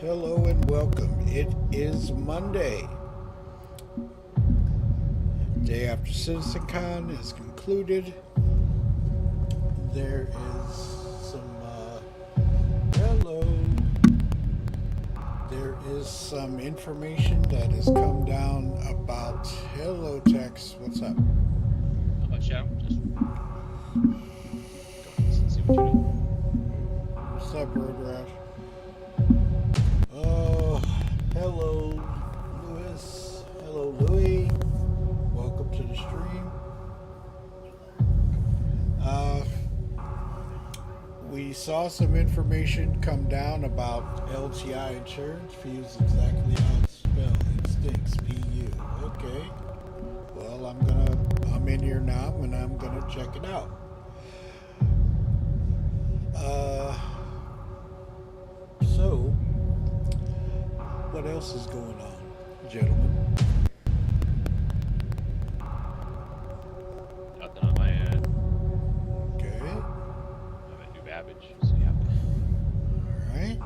Hello and welcome. It is Monday. Day after CitizenCon is concluded. There is some There is some information that has come down about hello Tex. What's up? Not much, Shadow. Just see what you do. What's up, Road Rash? Oh, hello, Lewis. Hello, Louie. Welcome to the stream. We saw some information come down about LTI insurance fees, exactly how it's spelled. It stinks. PU. Okay. Well, I'm in here now, and I'm gonna check it out. So. What else is going on, gentlemen? Nothing on my end. Okay. I'm at New Babbage. So yeah. Alright.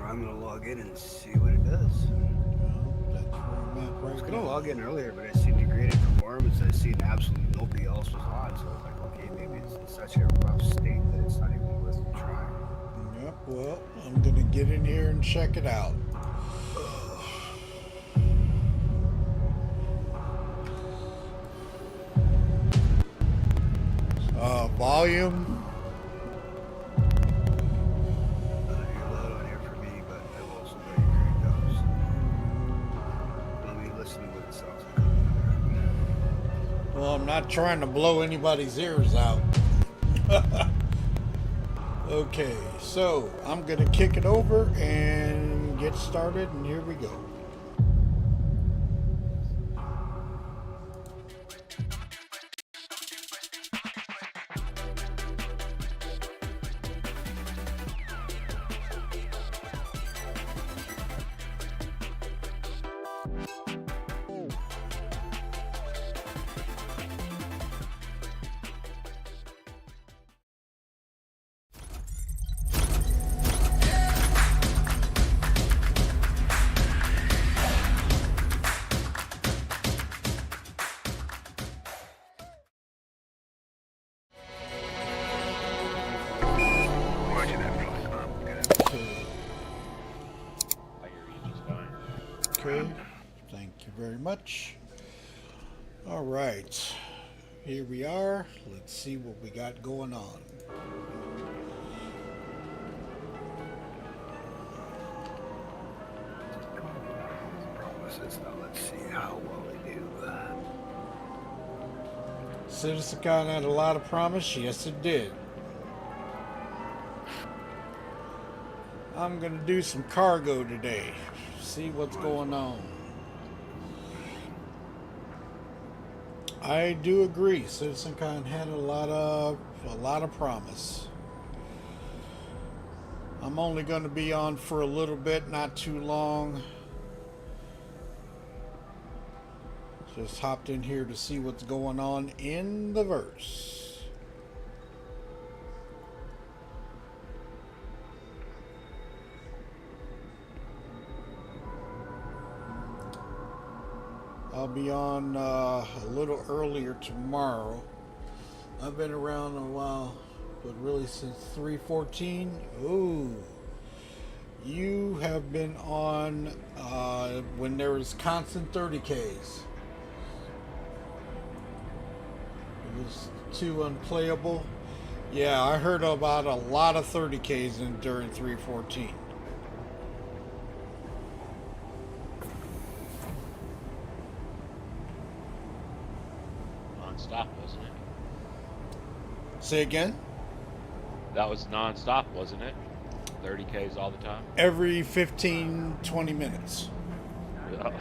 I'm gonna log in and see what it does. Well, that's where I'm at right I was now. gonna log in earlier, but I seen degraded performance. I seen absolutely nobody else was on, so I was like, okay, maybe it's in such a rough state that it's not even worth trying. Yep, well, I'm gonna get in here and check it out. Volume. You're loud on here for me, but I've also got you cranked up. So let me listen to what it sounds like. Well, I'm not trying to blow anybody's ears out. Okay, so I'm gonna kick it over and get started, and here we go. Okay, thank you very much. All right, here we are. Let's see what we got going on. Promise it's not Let's see how well they do. CitizenCon had a lot of promise. Yes, it did. I'm gonna do some cargo today. See what's going on. I do agree. CitizenCon had a lot of promise. I'm only going to be on for a little bit, not too long. Just hopped in here to see what's going on in the verse. I'll be on a little earlier tomorrow. I've been around a while, but really since 3:14. Ooh, you have been on when there was constant 30Ks. It was too unplayable. Yeah, I heard about a lot of 30Ks during 3:14. Non-stop, wasn't it? Say again? That was non-stop, wasn't it? 30Ks all the time? Every 15, 20 minutes. Yeah.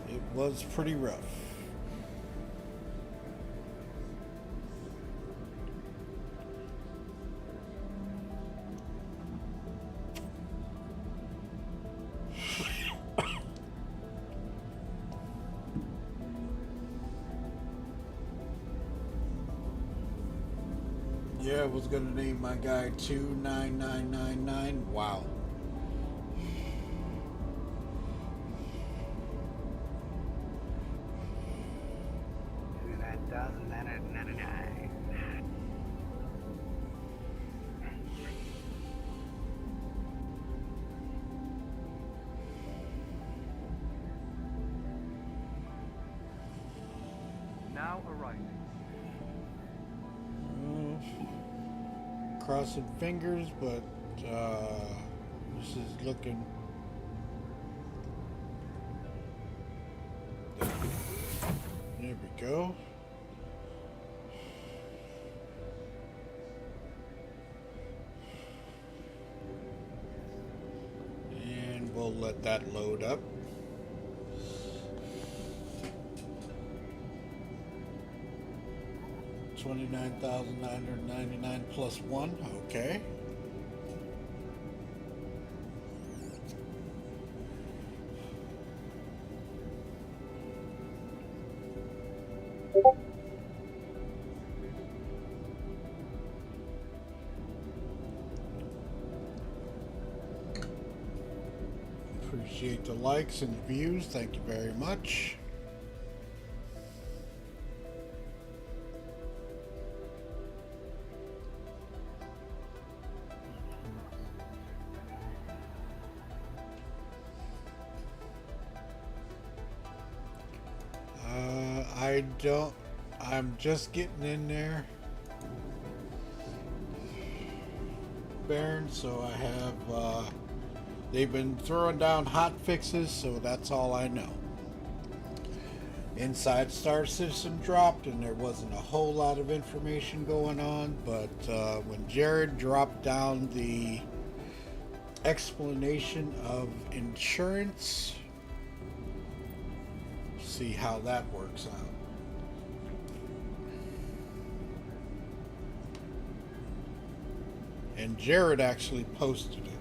It was pretty rough. Yeah, I was gonna name my guy 29999. Wow. Now arriving. Crossing fingers, but this is looking. There we go. And we'll let that load up. $29,999 plus 1. Okay. Appreciate the likes and the views. Thank you very much. I'm just getting in there, Baron, so I have, they've been throwing down hot fixes, so that's all I know. Inside Star System dropped, and there wasn't a whole lot of information going on, but when Jared dropped down the explanation of insurance, see how that works out. And Jared actually posted it.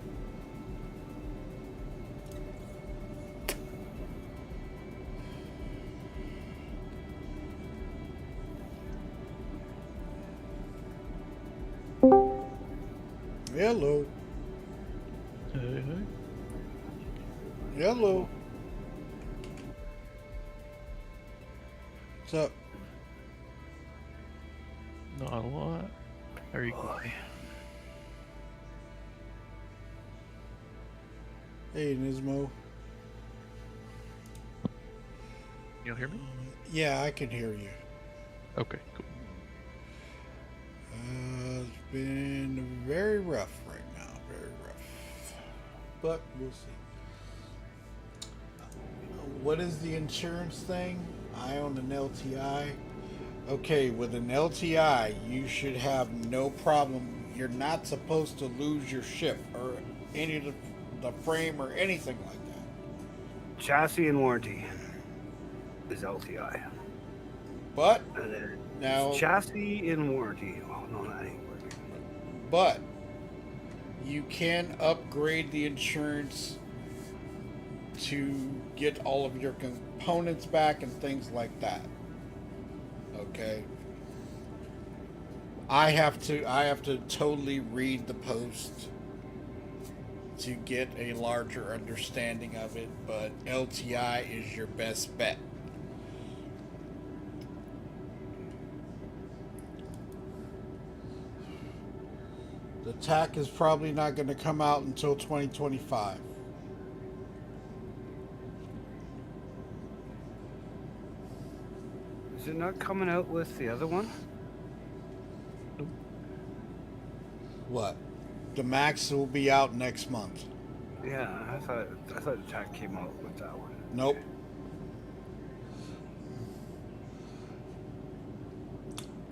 Hello. Hey. Hello. What's up? Not a lot. How are you going? Hey, Nismo. You'll hear me? Yeah, I can hear you. Okay, cool. It's been very rough right now, very rough. But we'll see. What is the insurance thing? I own an LTI. Okay, with an LTI, you should have no problem. You're not supposed to lose your ship or any of the frame or anything like that. Chassis and warranty is LTI. But And then now, it's chassis and warranty. Oh, no, that ain't working. but you can upgrade the insurance to get all of your components back and things like that. Okay. I have to totally read the post to get a larger understanding of it, but LTI is your best bet. The TAC is probably not going to come out until 2025. Is it not coming out with the other one? What? The Max will be out next month. Yeah, I thought the TAC came out with that one. Nope.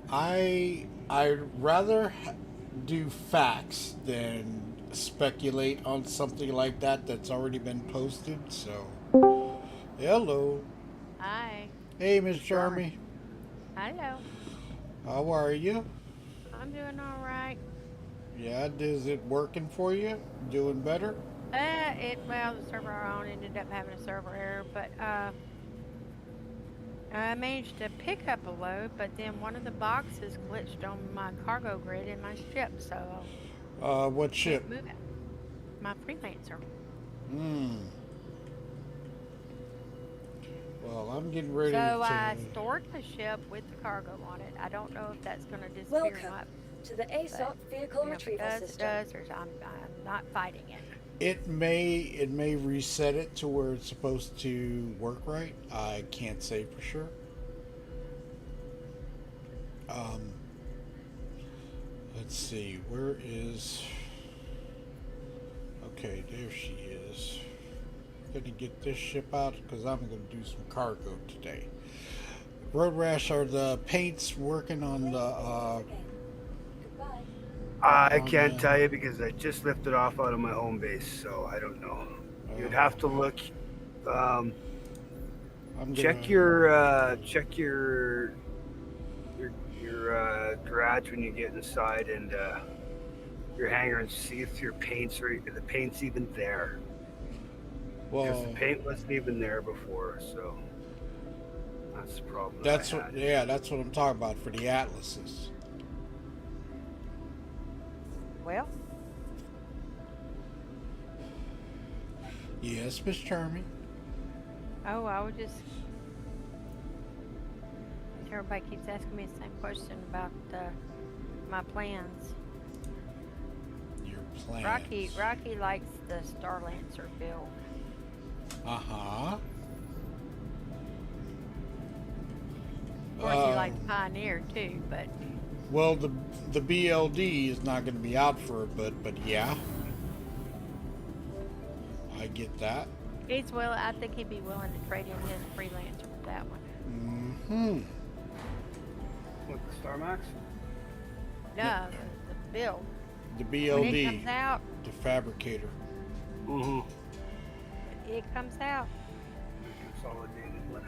I'd rather do facts than speculate on something like that that's already been posted. So, hello. Hi. Hey, Miss Jeremy. Hello. How are you? I'm doing all right. Yeah, is it working for you? Doing better? Well, the server I own ended up having a server error, but I managed to pick up a load, but then one of the boxes glitched on my cargo grid in my ship, so What ship? can't move it. My freelancer. Hmm. Well, I'm getting ready So to. I stored the ship with the cargo on it. I don't know if that's going to disappear or Welcome not. to the ASOP vehicle If it retrieval does, it system. does, or I'm not fighting it. It may reset it to where it's supposed to work right. I can't say for sure. Let's see, where is? Okay, there she is. Gonna get this ship out because I'm gonna do some cargo today. Road Rash, are the paints working on the? Goodbye. I On can't the- tell you because I just lifted off out of my home base, so I don't know. You'd have to look. I'm Check gonna- your garage when you get inside and your hangar and see if your the paint's even there. Because Well, the paint wasn't even there before, so that's the problem. that's I what. had. Yeah, that's what I'm talking about for the Atlases. Well, Yes, Miss Charming. oh, I would just. Everybody keeps asking me the same question about my plans. Your plans. Rocky likes the Starlancer build. Uh-huh. Of course, he likes Pioneer too, but Well, the BLD is not going to be out for it, but yeah, I get that. I think he'd be willing to trade in his Freelancer for that one. Hmm. What, the Star Max? No, the build. The When it BLD, comes out, the fabricator. Mm-hmm. it comes out. Consolidated one.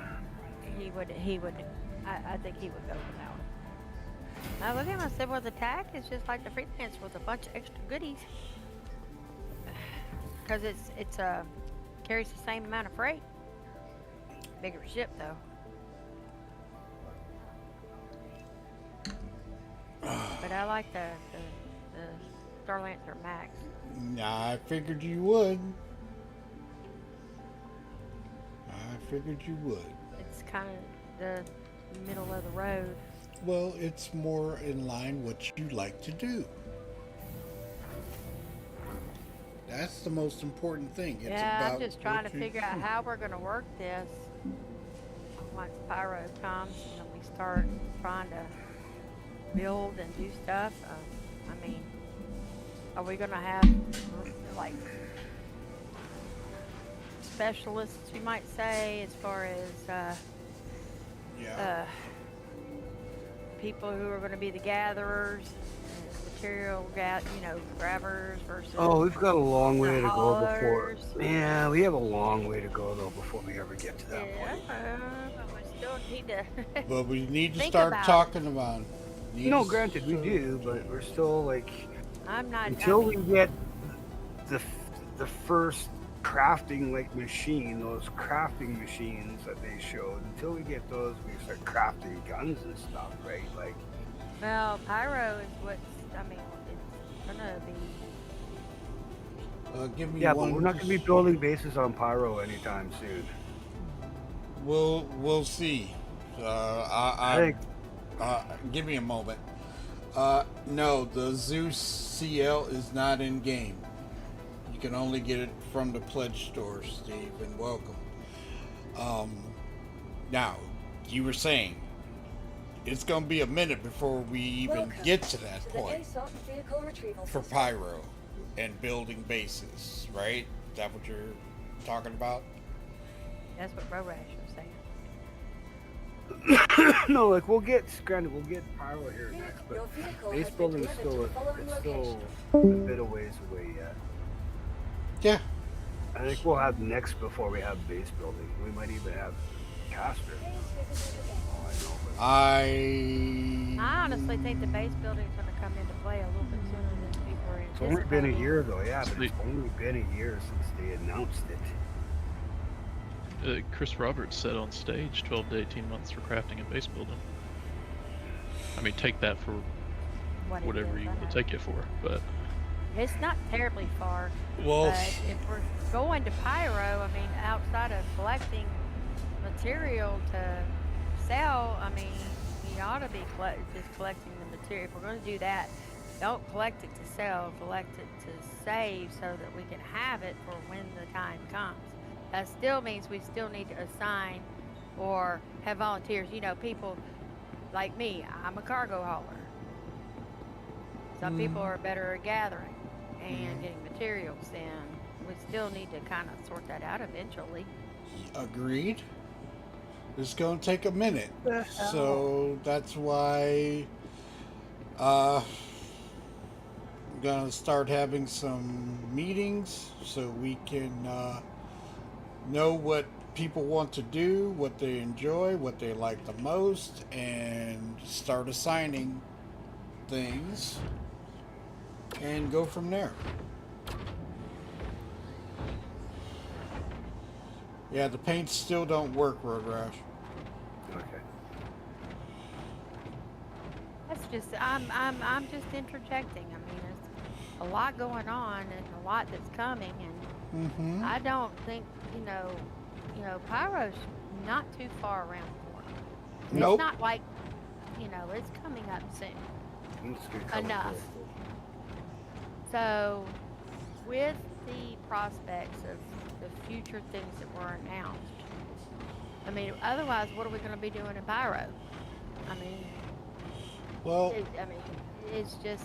He would. I think he would go for that one. I look at him and said, well, the TAC is just like the Freelancer with a bunch of extra goodies. Because it's carries the same amount of freight. Bigger ship though. But I like the Starlancer Max. I figured you would. It's kind of the middle of the road. Well, it's more in line what you like to do. That's the most important thing. It's Yeah, about I'm just trying to what you figure out do. how we're going to work this once Pyro comes and then we start trying to build and do stuff. I mean, are we gonna have like specialists, you might say, as far as Yeah. people who are going to be the gatherers, material, grabbers versus Oh, we've got a long the way to go before. haulers? Yeah, we have a long way to go though before we ever get to that Yeah, point. but we still need to. But we need to Think start about it. talking about it. No, granted we do, but we're still like I'm not until I we mean, get the first crafting like machine, those crafting machines that they showed. Until we get those, we start crafting guns and stuff, right? Like, well, pyro is what's. I mean, it's gonna be. Give me yeah, one. but we're not going to be building bases on pyro anytime soon. We'll see. I think Give me a moment. No, the Zeus CL is not in game. You can only get it from the pledge store, Steve, and welcome. Now, you were saying it's going to be a minute before we even Welcome get to that to the point ASOP vehicle retrieval for system. pyro and building bases, right? Is that what you're talking about? That's what Bro Rash was saying. no, like we'll get pyro here Your next, but vehicle base has been building is delivered to still the following it's still location. a bit of ways away yet. Yeah. I think we'll have next before we have base building. We might even have caster. Oh, I know, but I honestly think the base building's going to come into play a little bit sooner than people are it's anticipating. only been a year though, yeah, but it's only been a year since they announced it. Chris Roberts said on stage 12 to 18 months for crafting a base building. I mean, take that for What it whatever is, you I want know. to take it for, but It's not terribly far. Well, But if we're going to pyro, I mean, outside of collecting material to sell, I mean, we ought to be just collecting the material. If we're going to do that, don't collect it to sell, collect it to save so that we can have it for when the time comes. That still means we still need to assign or have volunteers. You know, people like me, I'm a cargo hauler. Some people are better at gathering and getting materials, and we still need to kind of sort that out eventually. agreed. It's going to take a minute. So that's why I'm going to start having some meetings so we can know what people want to do, what they enjoy, what they like the most, and start assigning things and go from there. Yeah, the paints still don't work, Road Rash. Okay. That's just I'm just interjecting. I mean, there's a lot going on and a lot that's coming, and Mm-hmm. I don't think you know pyro's not too far around the corner. Nope. It's not like it's coming up soon. It's gonna come Enough. close. So, with the prospects of the future things that were announced, I mean, otherwise, what are we going to be doing in pyro? I mean, Well, it's just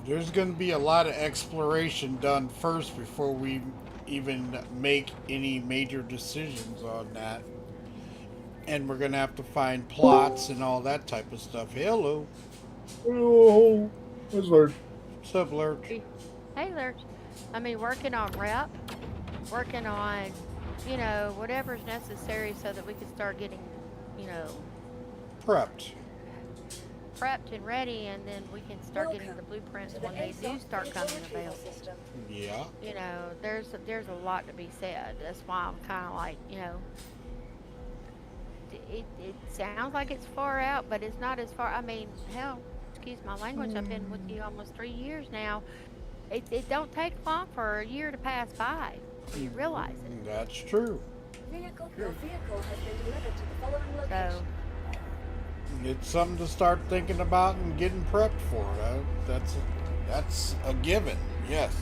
there's going to be a lot of exploration done first before we even make any major decisions on that. And we're going to have to find plots and all that type of stuff. Hello. Oh, what's Lord? What's up, Lurch? hey, Lurch. I mean, working on rep, working on whatever's necessary so that we can start getting Prepped. prepped and ready, and then we can start getting the Welcome blueprints to the when they do ASOP start vehicle coming retrieval available. system. Yeah. There's a lot to be said. That's why I'm kind of like, it sounds like it's far out, but it's not as far. I mean, hell, excuse my language. I've been with you almost 3 years now. It don't take long for a year to pass by. You realize it. That's true. Your vehicle has been delivered to the following location. So, It's something to start thinking about and getting prepped for. That's a given. Yes.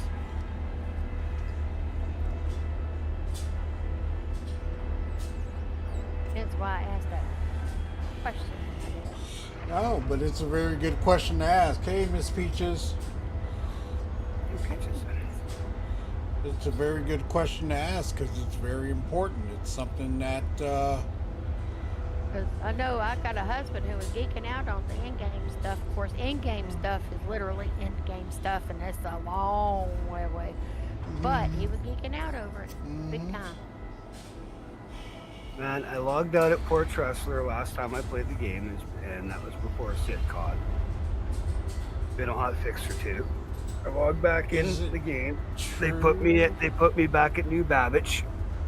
hence why I asked that question. I guess. No, but it's a very good question to ask. Hey, Miss Peaches. It's a very good question to ask because it's very important. It's something that, Because I know I got a husband who was geeking out on the in-game stuff. Of course, in-game stuff is literally in-game stuff, and that's a long way away. But he was geeking out over it, big time. Man, I logged out at Port Tressler last time I played the game, and that was before SitCon. Been a hot fix or two. I logged back Is in it the game. true? They put me back at New Babbage.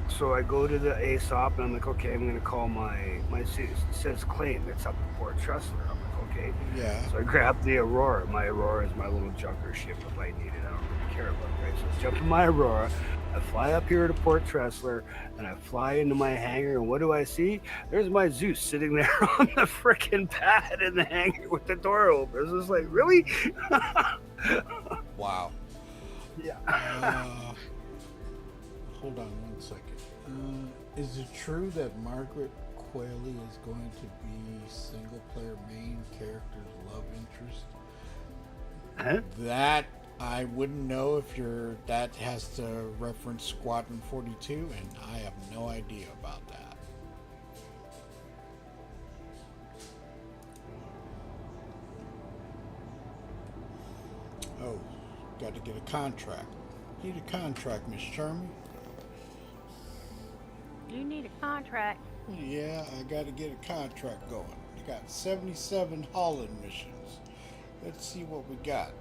So I go to the ASOP and I'm like, okay, I'm gonna call my it says claim. It's up at Port Tressler. I'm like, okay. Yeah. So I grab the Aurora. My Aurora is my little junker ship if I need it. I don't really care about it, right? So I jump in my Aurora. I fly up here to Port Tressler and I fly into my hangar. And what do I see? There's my Zeus sitting there on the freaking pad in the hangar with the door open. It's just like, really? Wow. Yeah. Hold on one second. Is it true that Margaret Qualley is going to be single player main character's love interest? Huh? That I wouldn't know if that has to reference Squadron 42, and I have no idea about that. Oh, got to get a contract. Need a contract, Miss Sherman. You need a contract. Yeah, I got to get a contract going. I got 77 Holland missions. Let's see what we got.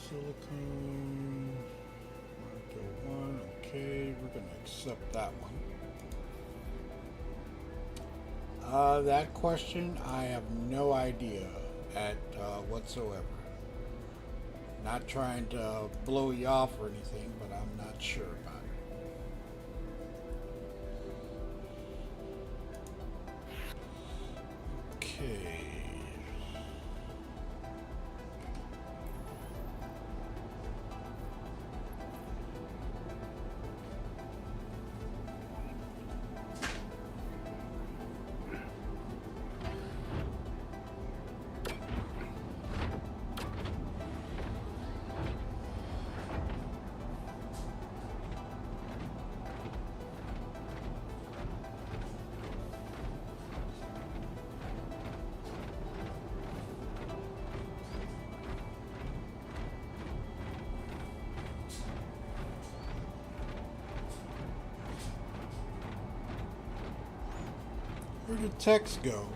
Silicone. Marco 1. Okay, we're going to accept that one. That question, I have no idea whatsoever. Not trying to blow you off or anything, but I'm not sure about it. Okay. Where did text go?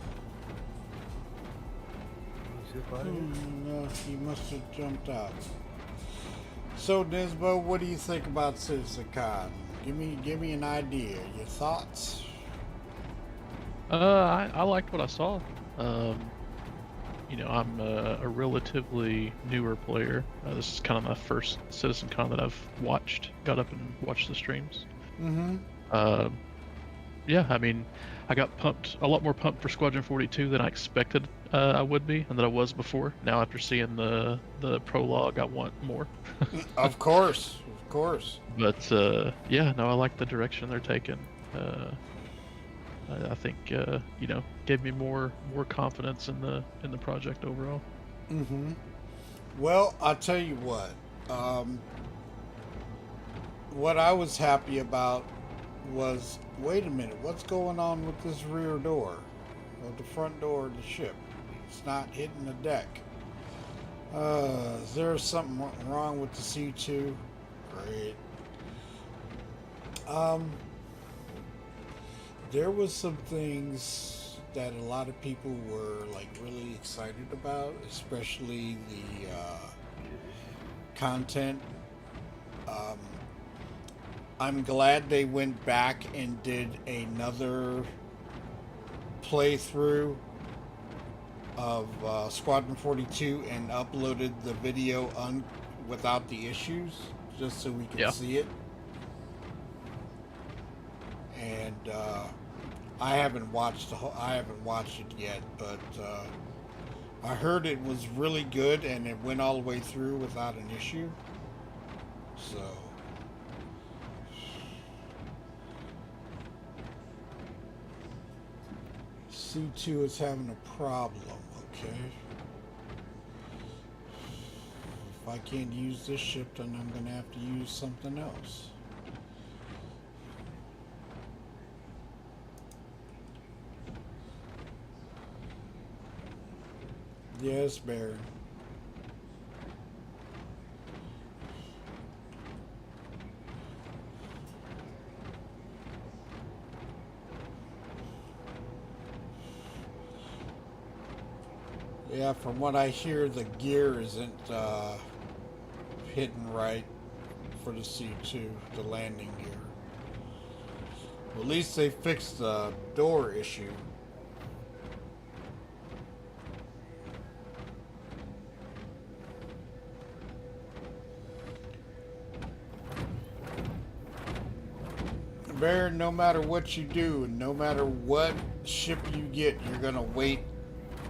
No, he must have jumped out. So, Nisbo, what do you think about CitizenCon? Give me an idea. Your thoughts? I liked what I saw. I'm a relatively newer player. This is kind of my first CitizenCon that I've watched. Got up and watched the streams. Mm-hmm. Yeah, I mean, I got a lot more pumped for Squadron 42 than I expected I would be, and that I was before. Now, after seeing the prologue, I want more. Of course. But yeah, no, I like the direction they're taking. I think gave me more confidence in the project overall. Mm-hmm. Well, I'll tell you what. What I was happy about was, wait a minute, what's going on with this rear door? Or the front door of the ship? It's not hitting the deck. Is there something wrong with the C2? Great. There was some things that a lot of people were like really excited about, especially the content. I'm glad they went back and did another playthrough of Squadron 42 and uploaded the video without the issues. just so we can Yeah. see it. And I haven't watched it yet, but I heard it was really good and it went all the way through without an issue. So C2 is having a problem, okay? If I can't use this ship, then I'm gonna have to use something else. Yes, Baron. Yeah, from what I hear, the gear isn't hitting right for the C2, the landing gear. Well, at least they fixed the door issue. Baron, no matter what you do, and no matter what ship you get, you're gonna wait.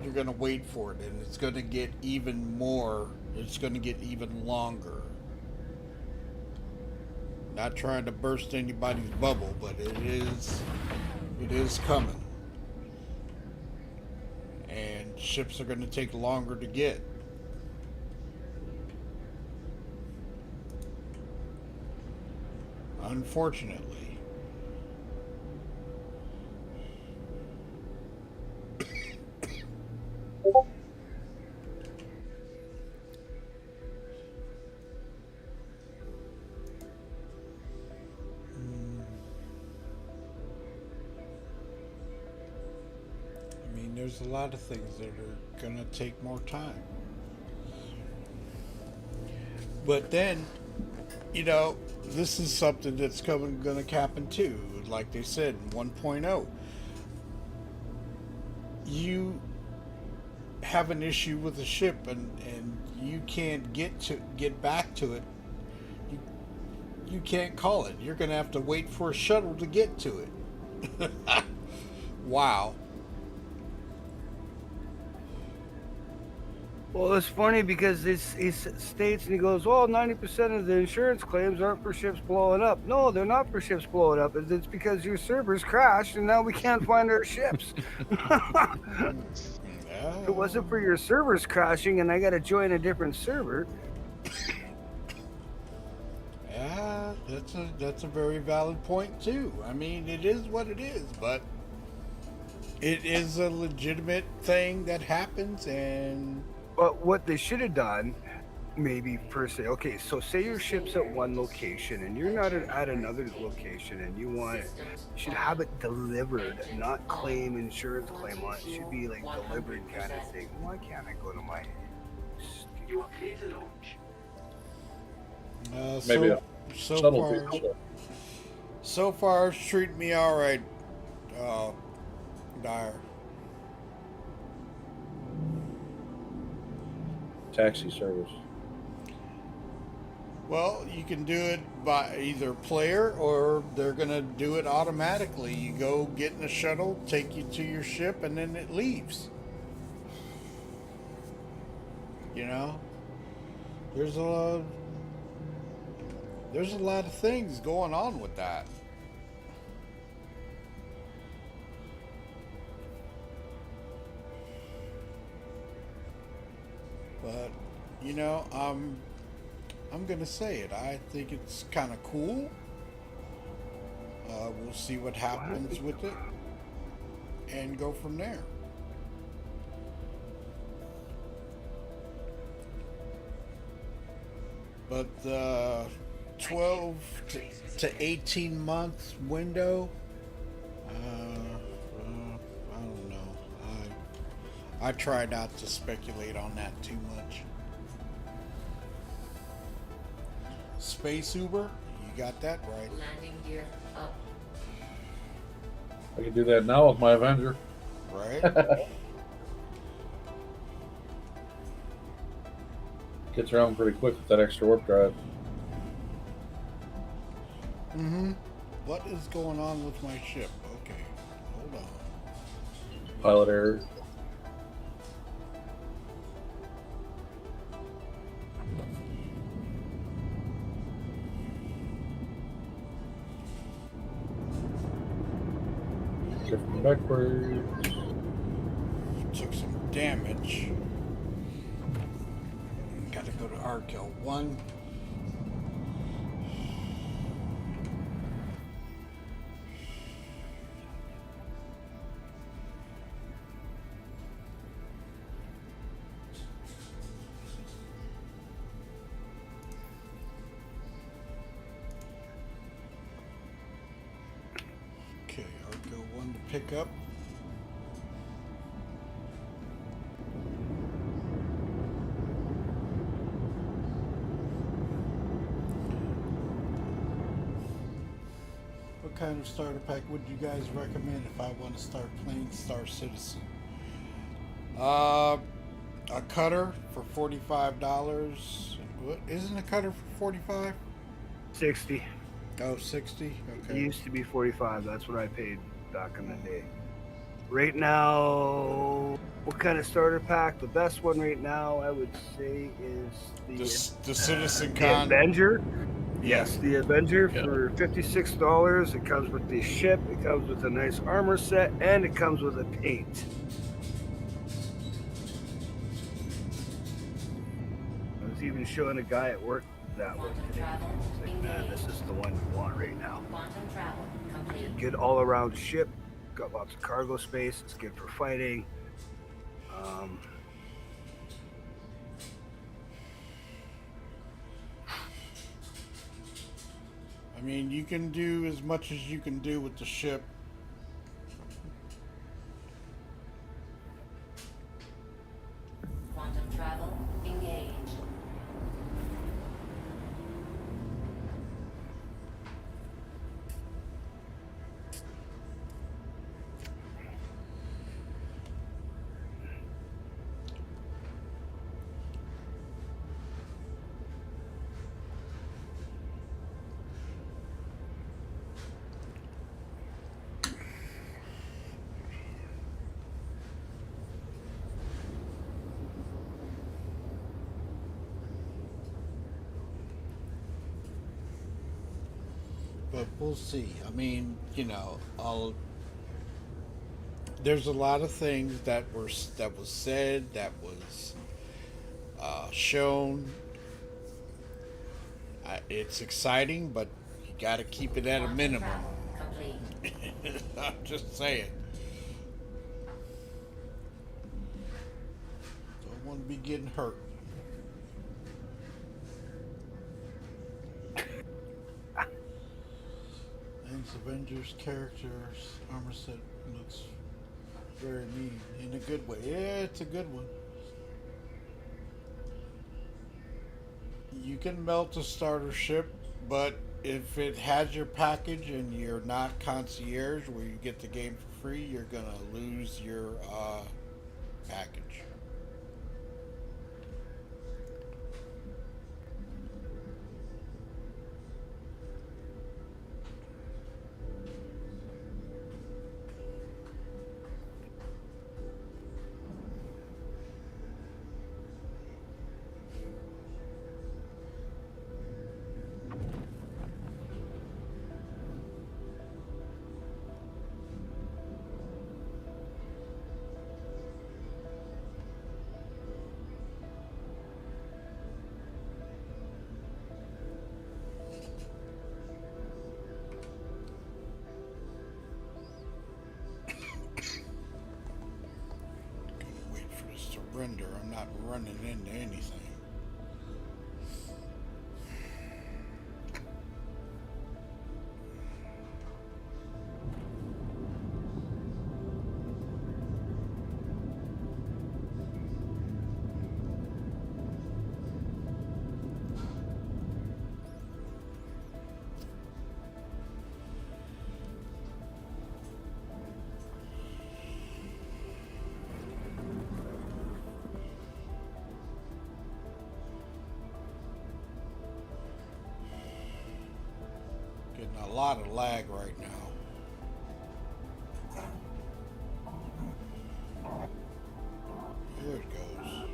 You're gonna wait for it, and it's gonna get even more. It's gonna get even longer. Not trying to burst anybody's bubble, but it is coming. And ships are gonna take longer to get. Unfortunately. There's a lot of things that are gonna take more time. But then, this is something that's gonna happen too. Like they said in 1.0, you have an issue with a ship and you can't get back to it. You can't call it. You're gonna have to wait for a shuttle to get to it. Wow. Well, it's funny because he states and he goes, well, 90% of the insurance claims aren't for ships blowing up. No, they're not for ships blowing up. It's because your servers crashed and now we can't find our ships. If it wasn't for your servers crashing and I got to join a different server. Yeah, that's a very valid point too. I mean, it is what it is, but it is a legitimate thing that happens. And but what they should have done, maybe per se, okay, so say your ship's at one location and you're not at another location and you want it, you should have it delivered, not claim insurance claim on it. It should be like delivered kind of thing. Why can't I go to my Maybe so far it's treating me all right, Dyer. taxi service. Well, you can do it by either player or they're going to do it automatically. You go get in a shuttle, take you to your ship, and then it leaves. There's a lot of things going on with that. But, I'm going to say it. I think it's kind of cool. We'll see what happens with it and go from there. But the 12 to 18 months window, I don't know. I try not to speculate on that too much. Space Uber, you got that right. Landing gear up. I can do that now with my Avenger. Right? Gets around pretty quick with that extra warp drive. Mm-hmm. What is going on with my ship? Okay, hold on. Pilot error. Drifting backwards. Took some damage. Gotta go to Arkel 1. Okay, Arkel 1 to pick up. What kind of starter pack would you guys recommend if I want to start playing Star Citizen? A cutter for $45. What isn't a cutter for 45? 60. Oh, 60? It Okay. used to be 45. That's what I paid back in the day. Right now, what kind of starter pack? The best one right now, I would say, is The Citizen the Con. Avenger. Yeah. Yes, the Avenger Yeah. for $56. It comes with the ship, it comes with a nice armor set, and it comes with a paint. I was even showing a guy at work that one today. He's like, man, this is the one you want right now. Good all around ship, got lots of cargo space, it's good for fighting. I mean, you can do as much as you can do with the ship. Quantum travel engaged. But we'll see. I mean, there's a lot of things that was said, that was shown. It's exciting, but you got to keep it at a minimum. Complete. I'm just saying. Don't want to be getting hurt. Thanks, Avengers characters armor set looks very neat in a good way. Yeah, it's a good one. You can melt a starter ship, but if it has your package and you're not concierge where you get the game for free, you're gonna lose your package. Wait for this to render. I'm not running into anything. a lot of lag right now. Here it goes.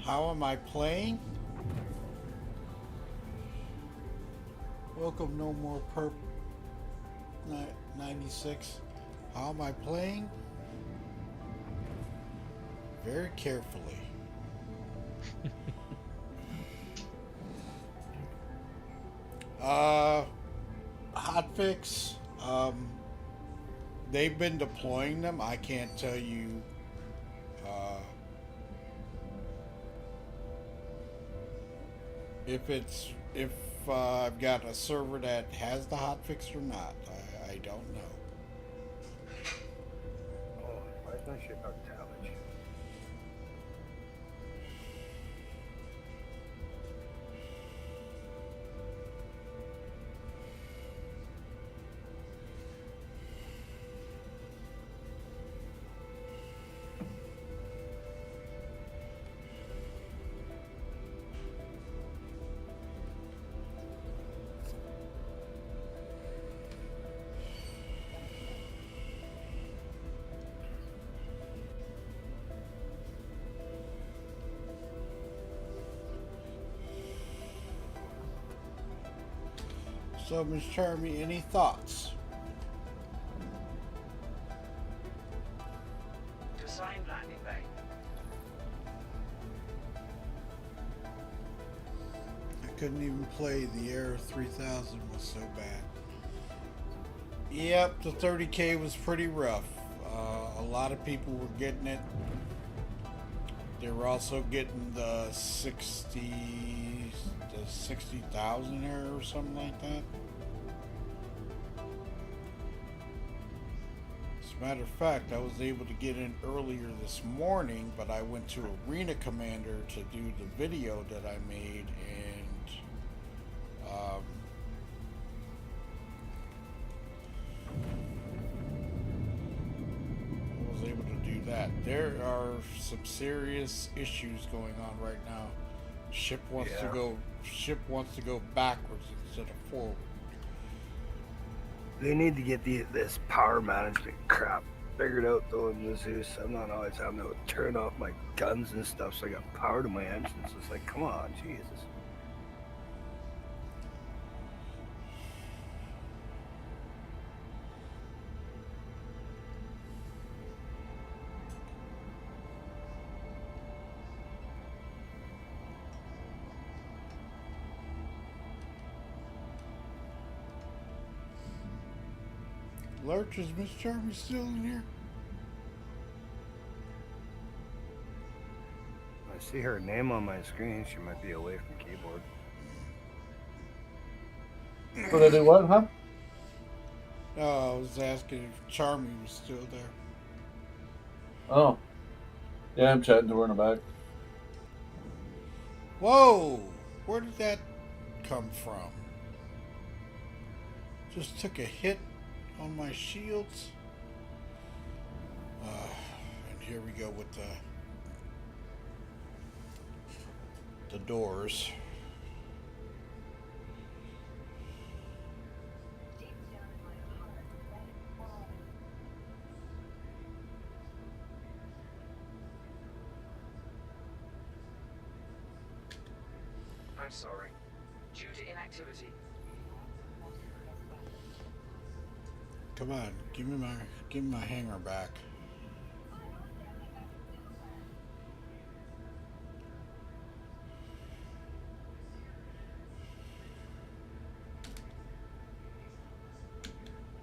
How am I playing? Welcome, no more perp 96. How am I playing? Very carefully. Hotfix. They've been deploying them. I can't tell you if I've got a server that has the hotfix or not. I don't know. Oh, why is my ship out of talent? So, Miss Charmy, any thoughts? To sign landing bay. I couldn't even play. The Air 3000 was so bad. Yep, the 30K was pretty rough. A lot of people were getting it. They were also getting the 60,000 Air or something like that. As a matter of fact, I was able to get in earlier this morning, but I went to Arena Commander to do the video that I made, and I was able to do that. There are some serious issues going on right now. Ship wants to go backwards instead of forward. They need to get this power management crap figured out though in the Zeus. I'm not always having to turn off my guns and stuff so I got power to my engines. It's like, come on, Jesus. Lurch, is Miss Charmy still in here? I see her name on my screen. She might be away from keyboard. So they do what, huh? No, I was asking if Charmy was still there. Oh. Yeah, I'm chatting to her in the back. Whoa! Where did that come from? Just took a hit on my shields. And here we go with the doors. I'm sorry. Due to inactivity. Come on, give me my hanger back.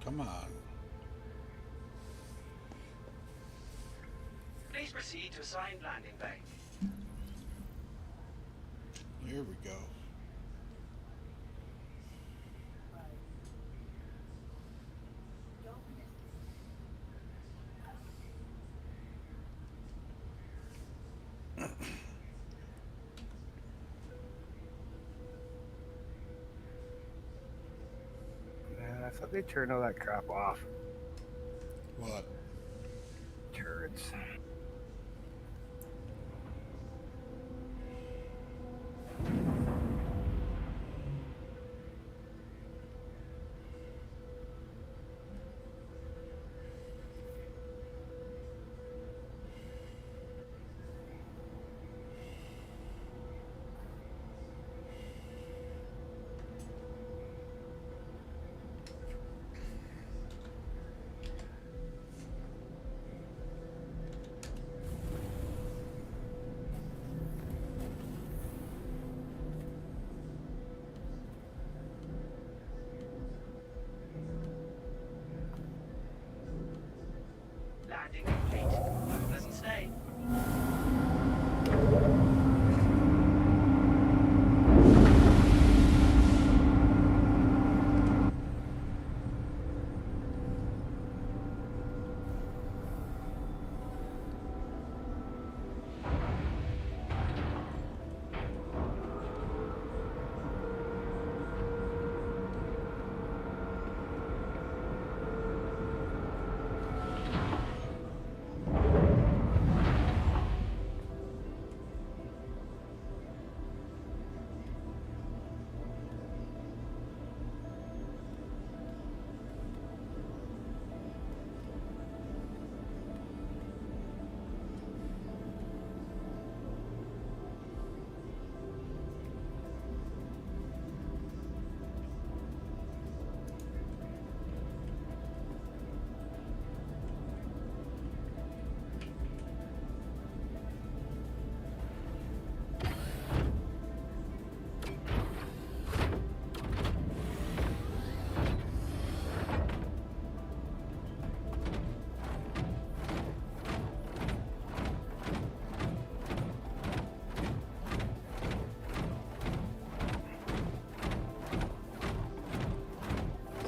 Come on. Please proceed to assigned landing bay. Here we go. Man, I thought they turned all that crap off. What? turrets. Landing complete. Have a pleasant stay.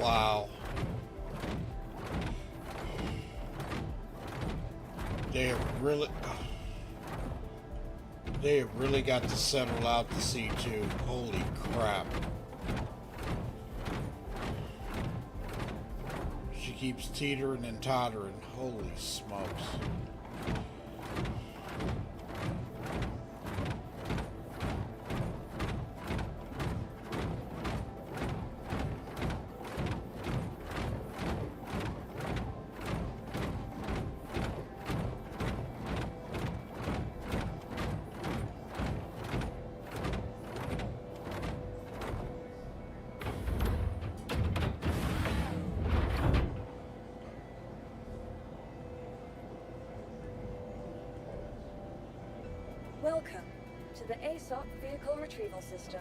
Wow. They have really got to settle out the C2. Holy crap. She keeps teetering and tottering. Holy smokes. Welcome to the ASOP Vehicle Retrieval System.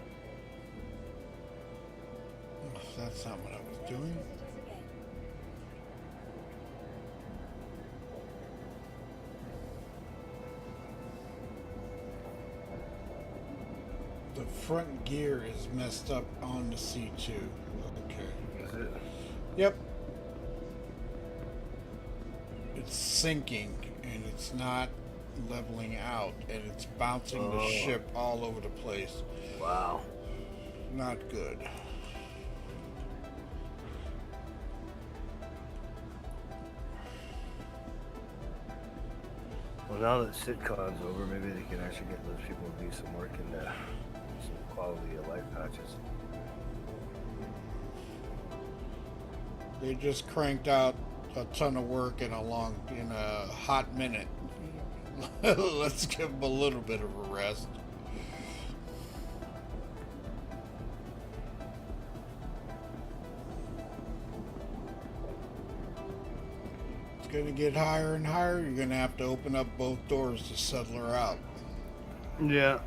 Oh, that's not what I was doing. Visitors again. The front gear is messed up on the C2. Okay. Is it? Yep. It's sinking and it's not leveling out and it's bouncing the ship all over the place. Wow. Not good. Well, now that sitcom's over, maybe they can actually get those people to do some work into some quality of life patches. They just cranked out a ton of work in a hot minute. Let's give them a little bit of a rest. It's going to get higher and higher. You're going to have to open up both doors to settle her out. Yeah.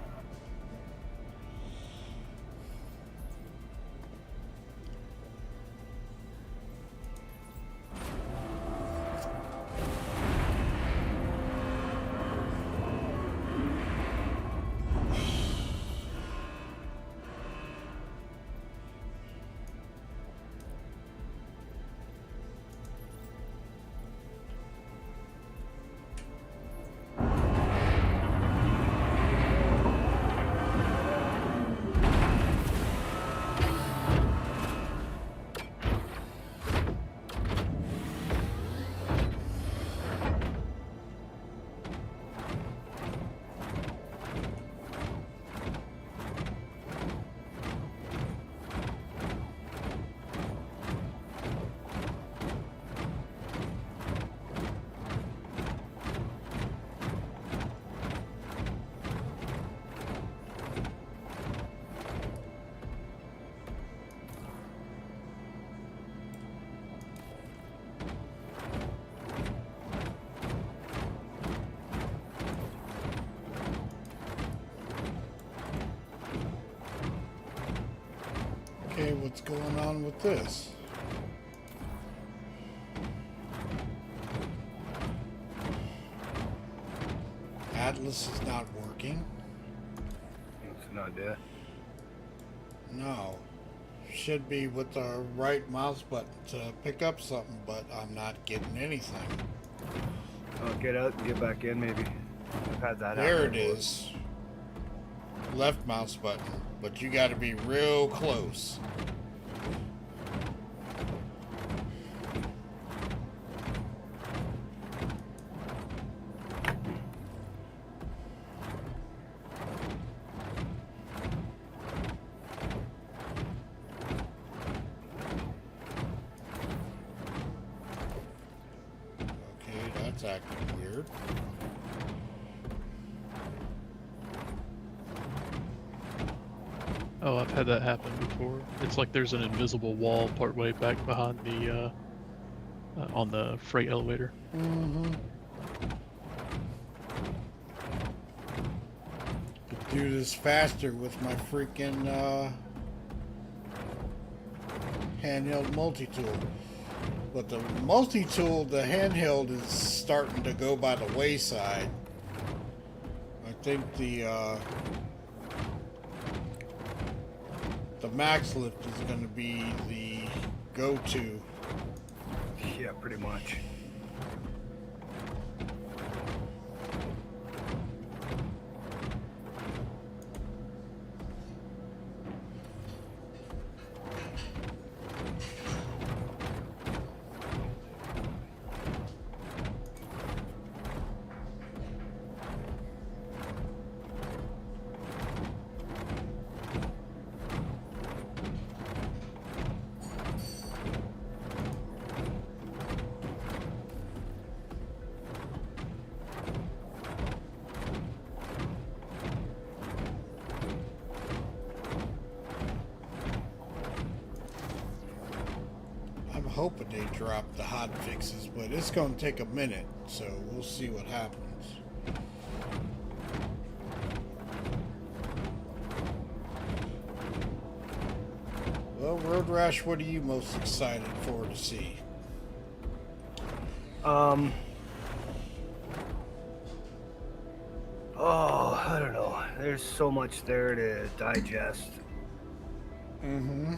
Okay, what's going on with this? Atlas is not working. It's not dead. No. Should be with the right mouse button to pick up something, but I'm not getting anything. Oh, get out and get back in, maybe. I've had that There happen it before. is. Left mouse button, but you got to be real close. Okay, that's acting weird. Oh, I've had that happen before. It's like there's an invisible wall partway back behind the on the freight elevator. Mm-hmm. Could do this faster with my freaking handheld multi-tool. But the multi-tool, the handheld is starting to go by the wayside. I think the max lift is going to be the go-to. Yeah, pretty much. I'm hoping they drop the hot fixes, but it's going to take a minute, so we'll see what happens. Well, Road Rash, what are you most excited for to see? Oh, I don't know. There's so much there to digest. Mm-hmm.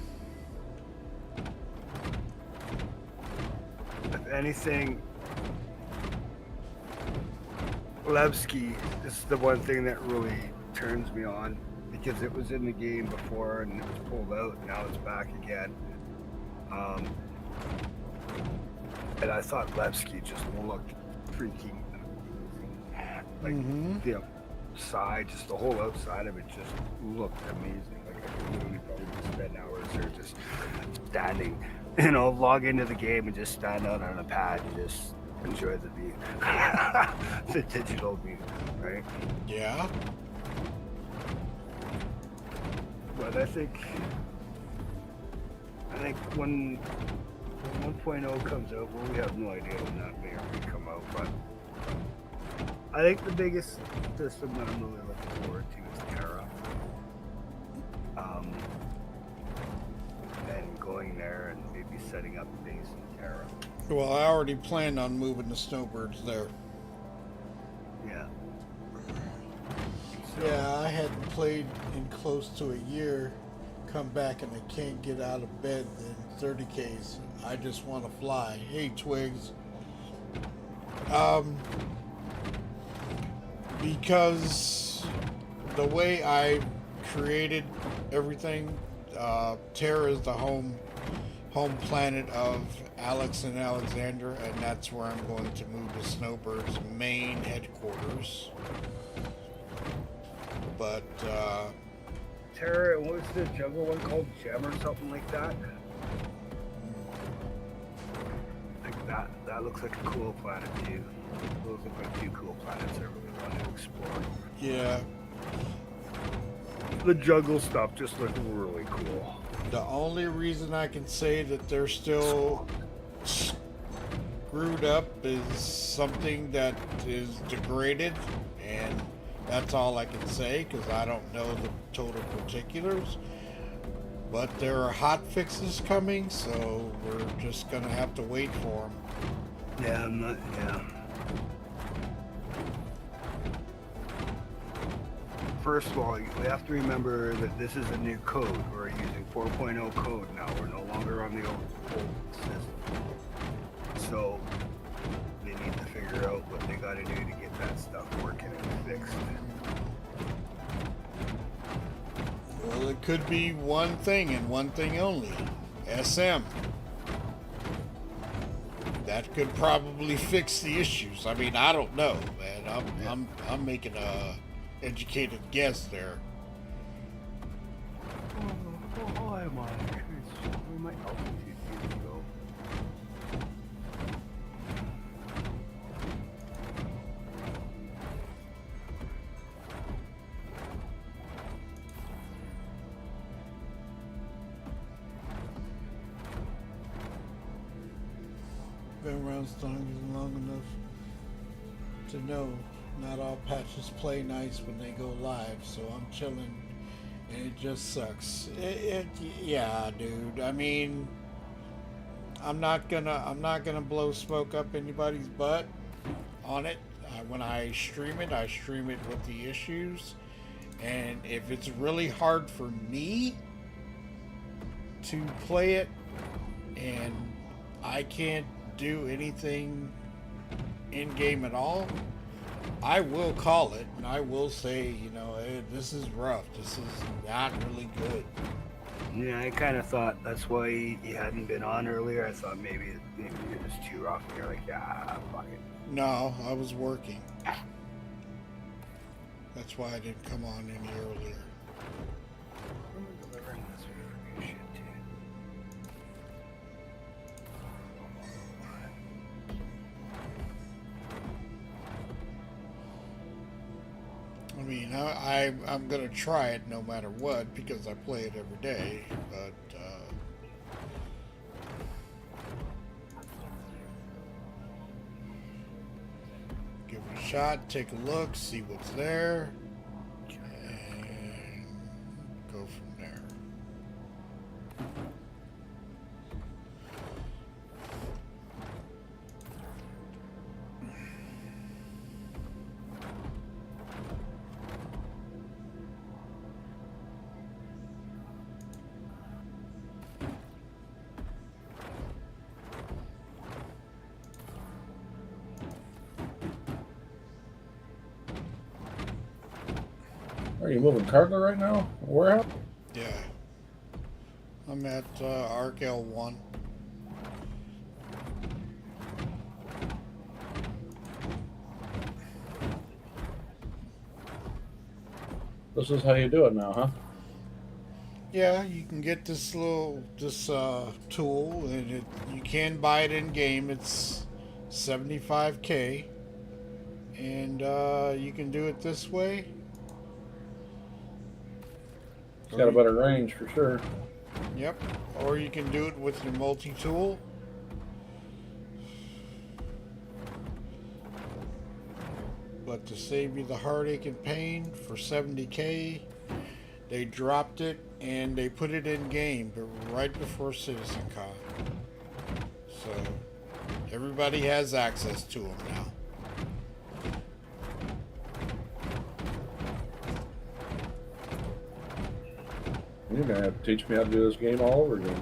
If anything, Levski is the one thing that really turns me on, because it was in the game before and it was pulled out, and now it's back again. And I thought Levski just looked freaking amazing. Like the side, just the whole outside of it just looked amazing. Like I could literally probably spend hours there just standing, log into the game and just stand out on a pad and just enjoy the view. The digital view, right? Yeah. But I think when 1.0 comes out, well, we have no idea when that may or may come out, but I think the biggest system that I'm really looking forward to is Terra. And going there and maybe setting up a base in Terra. Well, I already planned on moving the Snowbirds there. Yeah. Yeah, I hadn't played in close to a year. Come back and I can't get out of bed in 30Ks. I just want to fly. Hey, Twigs. Because the way I created everything, Terra is the home planet of Alex and Alexander, and that's where I'm going to move the Snowbirds' main headquarters. But Terra, what was the jungle one called? Gem or something like that? Like that looks like a cool planet too. Those look like two cool planets I really want to explore. yeah, The jungle stuff just looked really cool. the only reason I can say that they're still screwed up is something that is degraded, and that's all I can say because I don't know the total particulars. But there are hot fixes coming, so we're just gonna have to wait for them. Yeah, I'm not. Yeah. First of all, we have to remember that this is a new code. We're using 4.0 code now. We're no longer on the old system. So they need to figure out what they got to do to get that stuff working and fixed. Well, it could be one thing and one thing only. SM. That could probably fix the issues. I mean, I don't know, man. I'm making a educated guess there. Oh, am I? Where my altitude needs to go? Been around long enough to know not all patches play nice when they go live, so I'm chilling, and it just sucks. Yeah, dude. I mean, I'm not gonna blow smoke up anybody's butt on it. When I stream it with the issues, and if it's really hard for me to play it, and I can't do anything in game at all, I will call it and I will say, you know, hey, this is rough. This is not really good. Yeah, I kind of thought that's why you hadn't been on earlier. I thought maybe you're just too rough. And you're like, yeah, fuck it. No, I was working. That's why I didn't come on any earlier. I'm delivering this freaking shit too. I mean, I'm gonna try it no matter what because I play it every day. But give it a shot, take a look, see what's there, and go from there. Are you moving cargo right now? Warehouse? Yeah. I'm at Arc L1. This is how you do it now, huh? Yeah, you can get this tool, and you can buy it in game. It's 75K, and you can do it this way. It's got a better range for sure. Yep. Or you can do it with your multi-tool. But to save you the heartache and pain, for 70K, they dropped it and they put it in game, but right before CitizenCon. So everybody has access to them now. You're gonna have to teach me how to do this game all over again.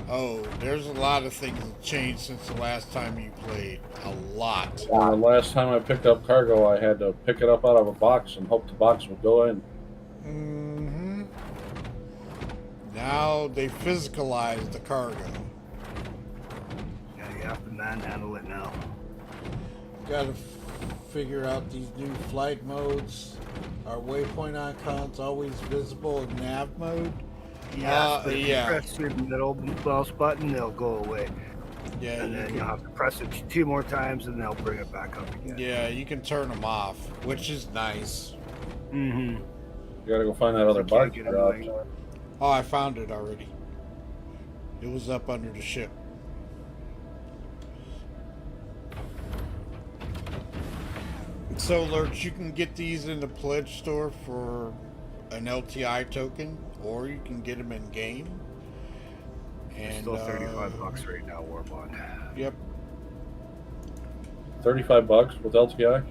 Oh, there's a lot of things that changed since the last time you played. A lot. The last time I picked up cargo, I had to pick it up out of a box and hope the box would go in. Mm-hmm. Now they physicalize the cargo. Yeah, you have to manhandle it now. Got to figure out these new flight modes. Our waypoint icons always visible in nav mode. Yeah, but if you yeah. press your middle mouse button, they'll go away. Yeah, And then you'll have to press it 2 more times, and they'll bring it back up again. yeah, you can turn them off, which is nice. Mm-hmm. You gotta go find that other Can't box. get dropped. away. Oh, I found it already. It was up under the ship. So, Lurch, you can get these in the pledge store for an LTI token, or you can get them in game. It's And still $35 right now, Warbond. Yep. 35 bucks with LTI.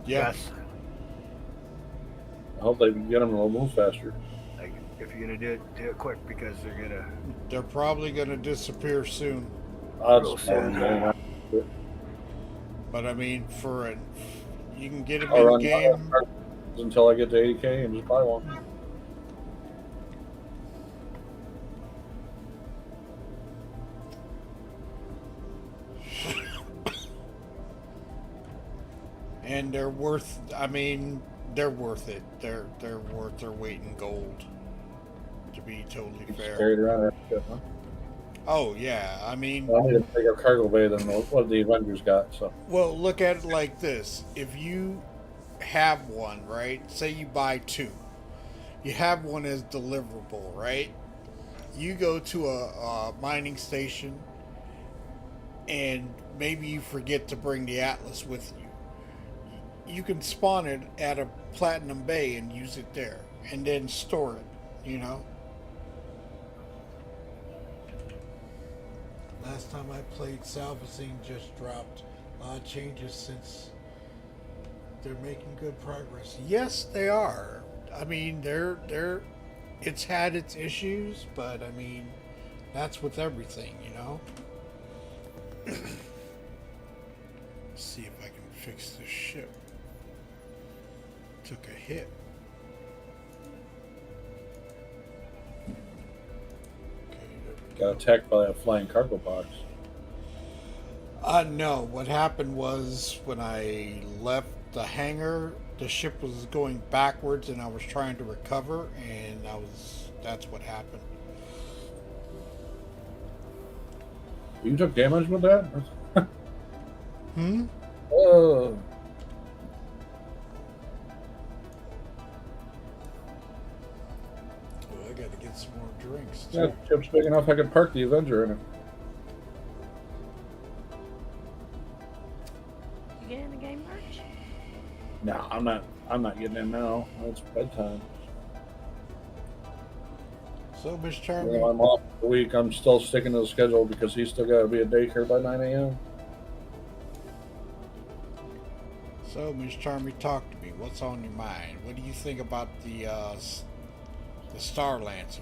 Yeah. Yes. I hope they can get them to move faster. Like, if you're gonna do it quick because They're probably gonna disappear soon. Odds soon. But I mean, you can get them I'll in run game. until I get to 80K and just buy one. And they're worth. I mean, they're worth it. They're worth their weight in gold. To be totally Just fair. carried around that shit, huh? Oh yeah, I mean, Well, I need a bigger cargo bay than what the Avengers got. So well, look at it like this: if you have one, right? Say you buy two, you have one as deliverable, right? You go to a mining station, and maybe you forget to bring the Atlas with you. You can spawn it at a platinum bay and use it there, and then store it. You know. Last time I played, Salvacine just dropped. A lot of changes since they're making good progress. Yes, they are. I mean, it's had its issues, but I mean, that's with everything, you know. Let's see if I can fix this ship. Took a hit. got attacked by a flying cargo box. No. What happened was when I left the hangar, the ship was going backwards, and I was trying to recover, and that's what happened. You took damage with that? Hmm? Oh. I gotta get some more drinks, Yeah, too. ship's big enough I could park the Avenger in it. You get in the game, March? No, I'm not getting in now. It's bedtime. So, Miss You Charming, know, I'm off the week. I'm still sticking to the schedule because he's still got to be at daycare by 9 a.m. talk to me. What's on your mind? What do you think about the Star Lancer?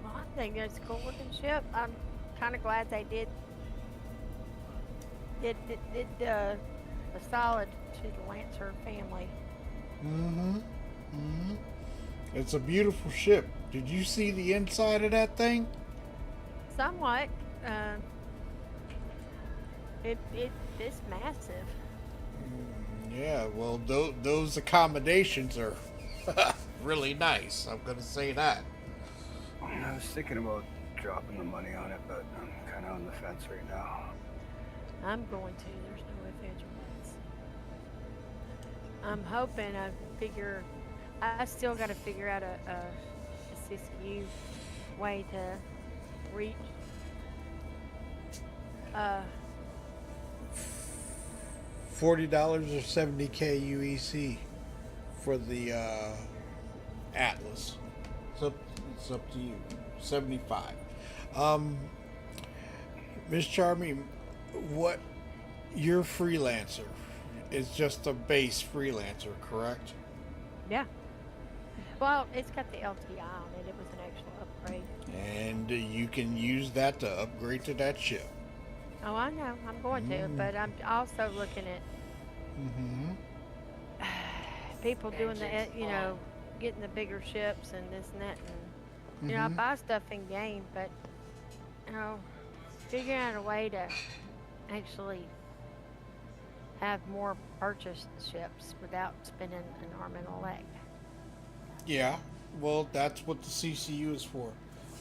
Well, I think it's a cool looking ship. I'm kind of glad they did a solid to the Lancer family. Mm-hmm. Mm-hmm. It's a beautiful ship. Did you see the inside of that thing? Somewhat. It's massive. Yeah, well, those accommodations are really nice. I'm going to say that. I was thinking about dropping the money on it, but I'm kind of on the fence right now. I'm going to. There's no ifs, ands, or buts. I'm hoping I still got to figure out a CCU way to reach. $40 or 70K UEC for the Atlas. It's up to you. 75. Miss Charming, what your freelancer is just a base freelancer, correct? Yeah. Well, it's got the LTI on it. It was an actual upgrade. And you can use that to upgrade to that ship. Oh, I know. I'm going to, but I'm also looking at people doing getting the bigger ships and this and that. And, I buy stuff in game, but, figuring out a way to actually have more purchased ships without spending an arm and a leg. Yeah, well, that's what the CCU is for.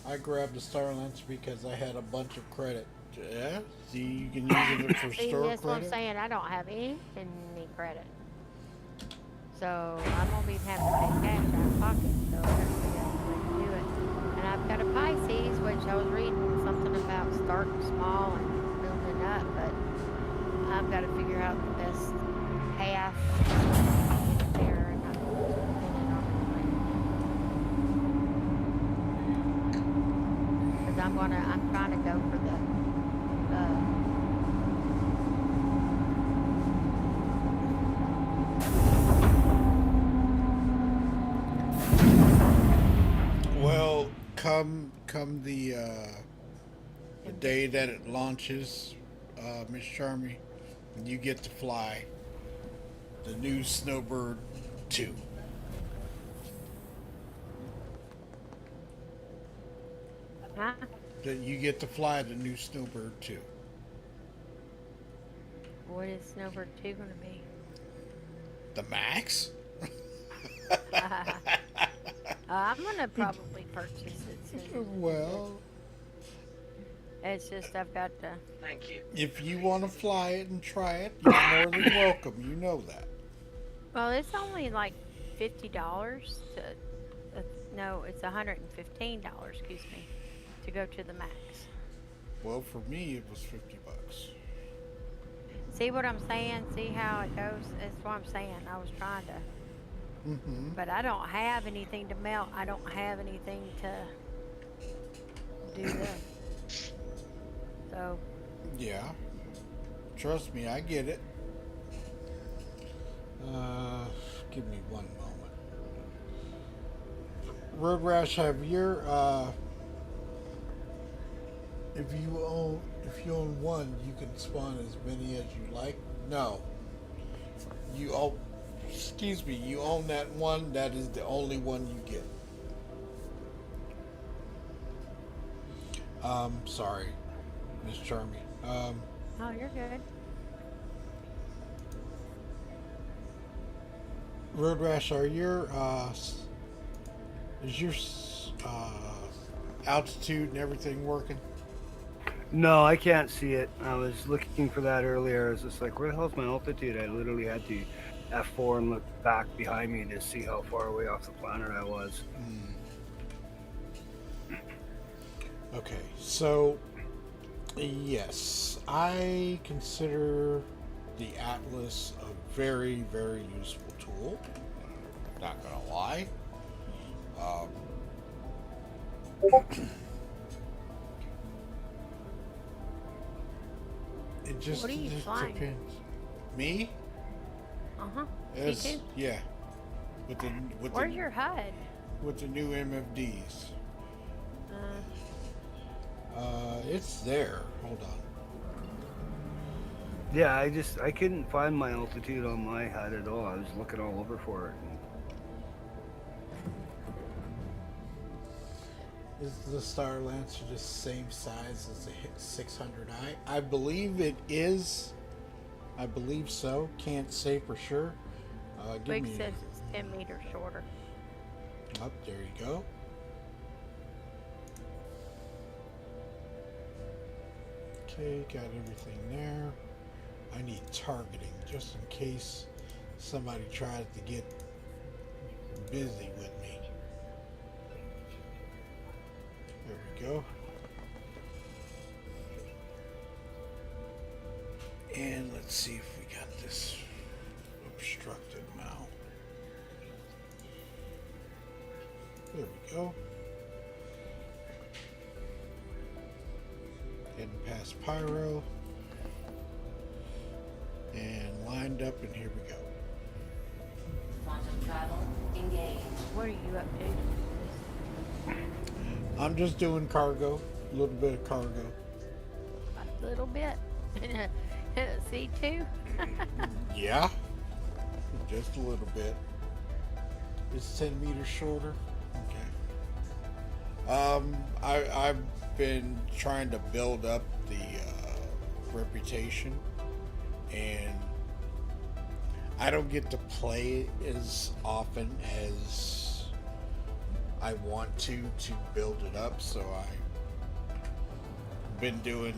I grabbed the Star Lancer because I had a bunch of credit. Yeah, see, you can use it for See, store that's what I'm credit. saying. I don't have any credit. So I'm going to be having to pay cash out of pocket. So that's the other way to do it. And I've got a Pisces, which I was reading something about starting small and building it up. But I've got to figure out the best path to get there and not depending on the I'm trying to go for the Well, come the day that it launches, Miss Charmy, you get to fly the new Snowbird 2. huh? That you get to fly the new Snowbird 2. What is Snowbird 2 gonna be? The Max? I'm gonna probably purchase it soon. Well, It's just I've got to. Thank you. if you want to fly it and try it, you're more than welcome. You know that. Well, it's only like $50 to. No, it's $115. Excuse me, to go to the max. Well, for me, it was $50. See what I'm saying? See how it goes? That's what I'm saying. I was trying to, Mm-hmm. but I don't have anything to melt. I don't have anything to do this. So Yeah. Trust me, I get it. Give me one moment. Road Rash, have your if you own one, you can spawn as many as you like. No. Excuse me, you own that one, that is the only one you get. Sorry, Miss Charmy. oh, you're good. Road Rash, are your is your altitude and everything working? No, I can't see it. I was looking for that earlier. I was just like, where the hell's my altitude? I literally had to F4 and look back behind me to see how far away off the planet I was. Okay, so yes, I consider the Atlas a very, very useful tool. Not gonna lie. It just, What are you just flying? depends. Me? Uh-huh. As, Me too. yeah. With the Where's your HUD? with the new MFDs. Uh, It's there. Hold on. Yeah, I couldn't find my altitude on my HUD at all. I was looking all over for it. Is the Star Lancer the same size as the 600i? I believe it is. I believe so. Can't say for sure. Give Wig me. says it's 10 meters shorter. Up there you go. Okay, got everything there. I need targeting just in case somebody tries to get busy with me. There we go. And let's see if we got this obstructed now. There we go. Heading past Pyro. And lined up, and here we go. Quantum travel engaged. What are you up to? I'm just doing cargo, a little bit of cargo. A little bit. C2? Yeah, just a little bit. It's 10 meters shorter. Okay. I've been trying to build up the reputation, and I don't get to play as often as I want to build it up, so I've been doing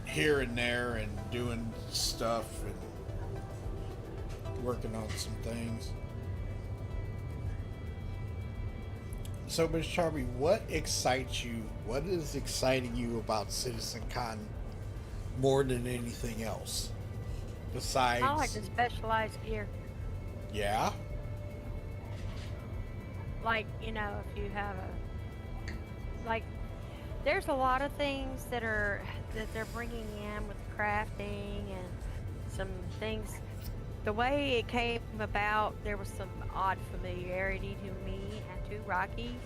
here and there and doing stuff and working on some things. So, Ms. Charmy, what excites you? What is exciting you about CitizenCon more than anything else? Besides, I like the specialized gear. yeah, Like, if you have a... Like, there's a lot of things that they're bringing in with crafting and some things. The way it came about, there was some odd familiarity to me and to Rocky.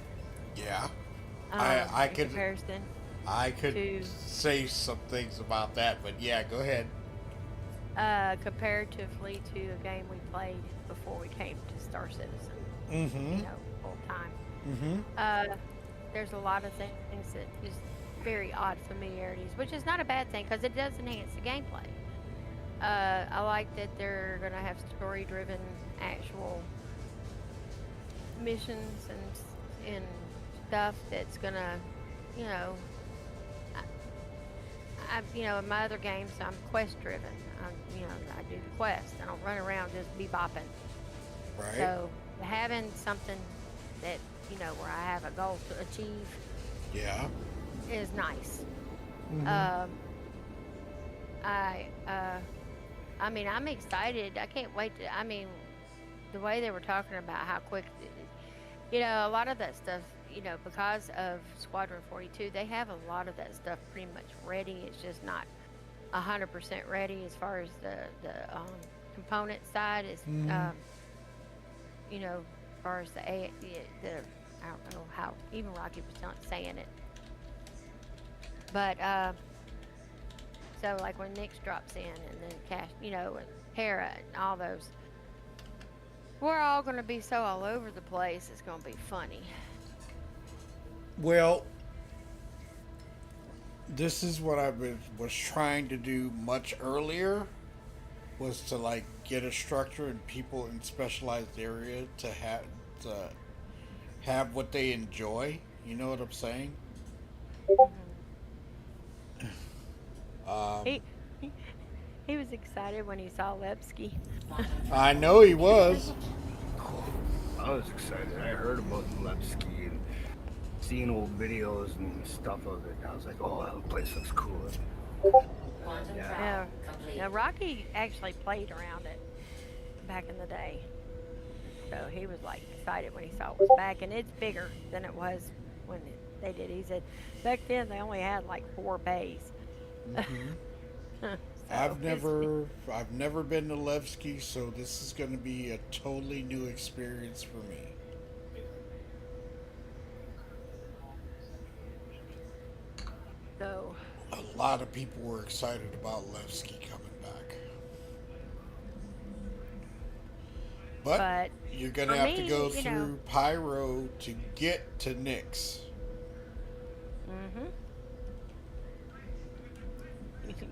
Yeah. I In could comparison I could to say some things about that, but yeah, go ahead. comparatively to a game we played before we came to Star Citizen. Mm-hmm. Full time. Mm-hmm. There's a lot of things that just very odd familiarities, which is not a bad thing because it does enhance the gameplay. I like that they're gonna have story-driven actual missions and stuff that's gonna, you know, in my other games I'm quest-driven. I do the quest. I don't run around just bebopping. Right. So having something that where I have a goal to achieve Yeah. is nice. Mm-hmm. I'm excited. I can't wait to. The way they were talking about how quick, a lot of that stuff, because of Squadron 42, they have a lot of that stuff pretty much ready. It's just not 100% ready as far as the component side is. Mhm. As far as the I don't know how even Rocky was saying it, but so like when Nyx drops in and then Cash, and Hera and all those, we're all going to be so all over the place. It's going to be funny. Well, this is what I was trying to do much earlier, was to like get a structure and people in specialized area to have what they enjoy. You know what I'm saying? He, he he was excited when he saw Lepsky. I know he was. I was excited. I heard about Lepsky and seeing old videos and stuff of it. I was like, oh, that place looks cool. Quantum Yeah. travel complete. Now Rocky actually played around it back in the day, so he was like excited when he saw it was back, and it's bigger than it was when they did. He said back then they only had like 4 bays. Mm-hmm. So I've never been to Levski, so this is going to be a totally new experience for me. So A lot of people were excited about Levski coming back. But you're going to for have to me, go through Pyro to get to Nyx.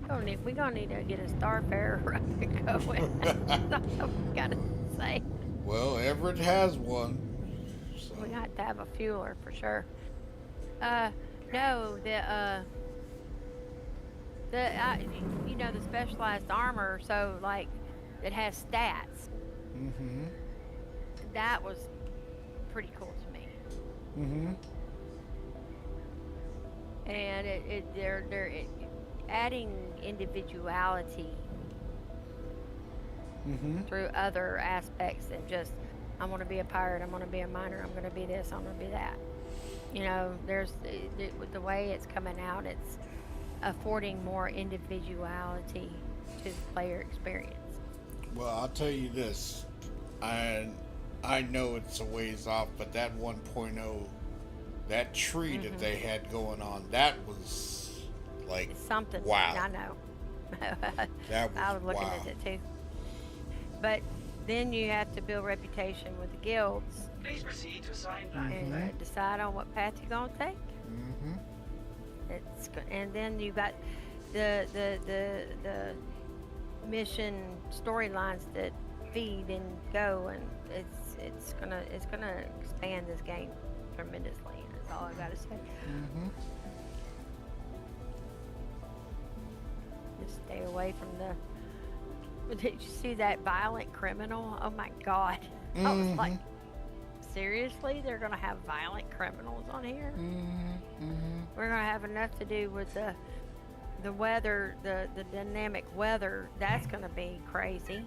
we're gonna need to get a Starfarer going. That's all we gotta say. Well, Everett has one. So. We got to have a fueler for sure. No, the the specialized armor, so like it has stats. Mm-hmm. That was pretty cool to me. Mm-hmm. And they're adding individuality through other aspects than just I want to be a pirate, I'm going to be a miner, I'm going to be this, I'm going to be that. There's with the way it's coming out, it's affording more individuality to the player experience. Well, I'll tell you this. I know it's a ways off, but that 1.0, that tree that they had going on, that was like It's something. wow. I know. That was I was looking wow. at it too. But then you have to build reputation with the guilds Please proceed to assign and plan. decide on what path you're gonna take. Mm-hmm. And then you got the mission storylines that feed and go, and it's gonna expand this game tremendously. That's all I gotta say. Mm-hmm. Just stay away from the. Did you see that violent criminal? Oh my God! I was like, seriously, they're gonna have violent criminals on here? We're gonna have enough to do with the weather, the dynamic weather. That's gonna be crazy.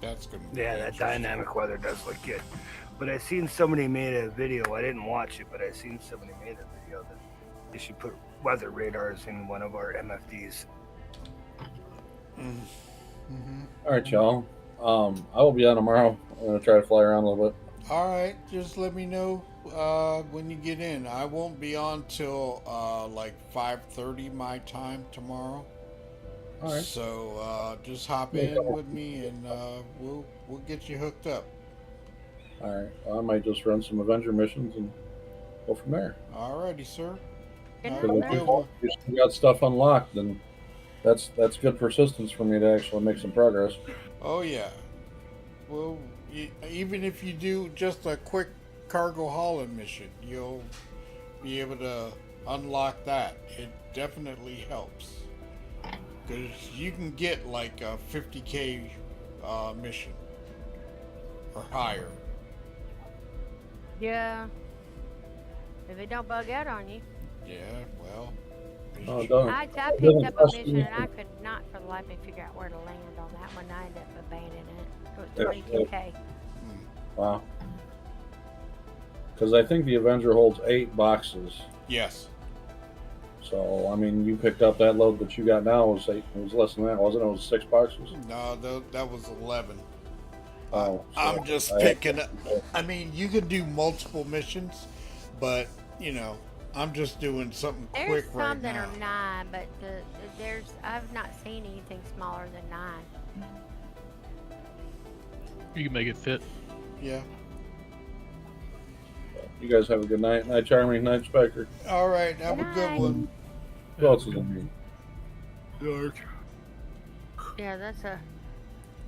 That's gonna be Yeah, that dynamic weather does look good. But I seen somebody made a video. I didn't watch it, but I seen somebody made a video that they should put weather radars in one of our MFDs. All right, y'all. I will be on tomorrow. I'm gonna try to fly around a little bit. All right, just let me know when you get in. I won't be on till like 5:30 my time tomorrow. All right. So just hop Yeah, in with me, and we'll get you hooked up. All right. I might just run some Avenger missions and go from there. All righty, sir. Good Have night, a Because sir. good one. if you still got stuff unlocked, then that's good persistence for me to actually make some progress. Oh yeah. Well, even if you do just a quick cargo hauling mission, you'll be able to unlock that. It definitely helps because you can get like a 50K mission or higher. Yeah. If it don't bug out on you. Yeah, well. Oh, it doesn't. I It picked doesn't up a cost mission me- and I could not for the life of me figure out where to land on that one. I ended up abandoning it. It was Yeah, 22K. Wow. Because I think the Avenger holds 8 boxes. Yes. So I mean, you picked up that load that you got now was 8. It was less than that, wasn't it? It was 6 boxes. No, that was 11. Oh, I'm just picking up. I mean, you can do multiple missions, but you know, I'm just doing something There's quick some right that now. are 9, but I've not seen anything smaller than 9. You can make it fit. Yeah. You guys have a good night. Night, Charming. Night, Spectre. All right. Have a Good good night. one. Who else is in here? Dark. Yeah, that's a.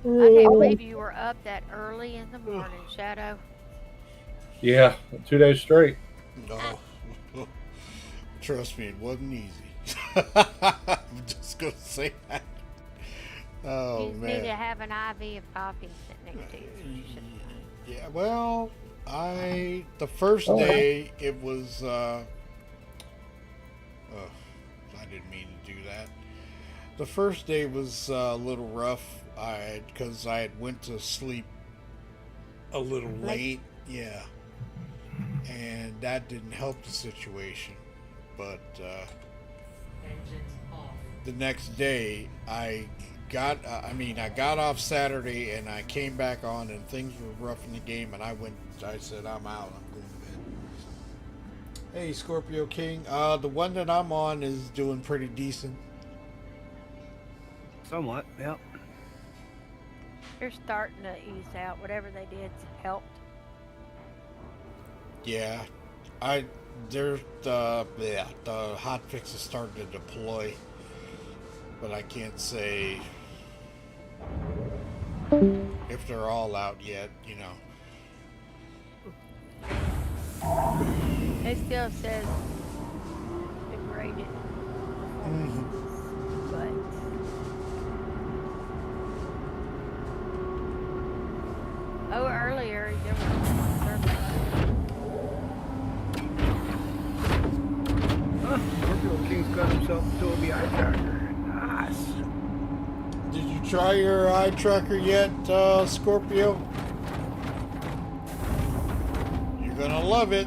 I can't believe you were up that early in the morning, Shadow. Yeah, 2 days straight. No. Trust me, it wasn't easy. I'm just gonna say that. Oh You just need to man. have an IV of coffee sitting next to you. So you should. Yeah. Well, the first day it was. I didn't mean to do that. The first day was a little rough. Because I had went to sleep a little late. Yeah. And that didn't help the situation. But Engines off. the next day I got off Saturday and I came back on and things were rough in the game and I said I'm out, I'm going to bed. Hey Scorpio King, the one that I'm on is doing pretty decent. Somewhat, yeah. You're starting to ease out. Whatever they did helped. Yeah, the hot fix is starting to deploy, but I can't say if they're all out yet. You know. It still says degraded, but earlier there was surface. Scorpio King's got himself a Toby eye tracker. Nice. Did you try your eye tracker yet, Scorpio? You're gonna love it.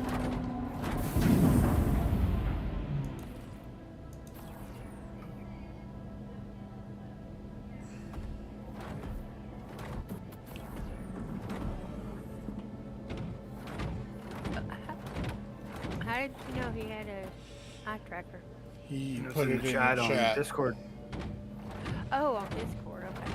How did you know he had a eye tracker? He It's put in it the in chat the on chat. Discord. Oh, on Discord. Okay.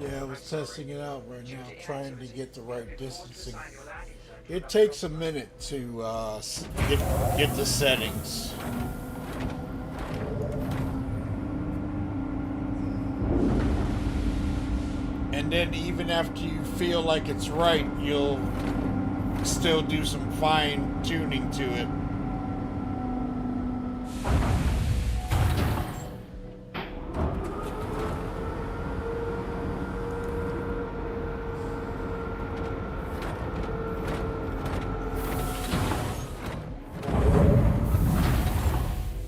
Yeah, I was testing it out right now, trying to get the right distancing. It takes a minute to get the settings. And then even after you feel like it's right, you'll still do some fine tuning to it.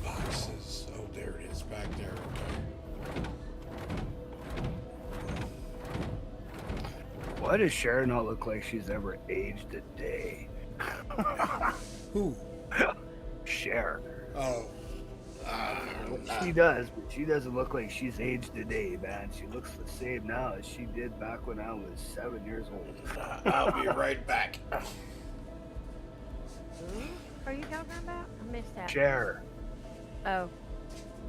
Boxes. Oh, there it is back there. Why does Sharon not look like she's ever aged a day? Who? Cher. Oh. She does, but she doesn't look like she's aged a day, man. She looks the same now as she did back when I was 7 years old. I'll be right back. Who are you talking about? I missed that. Cher. Oh,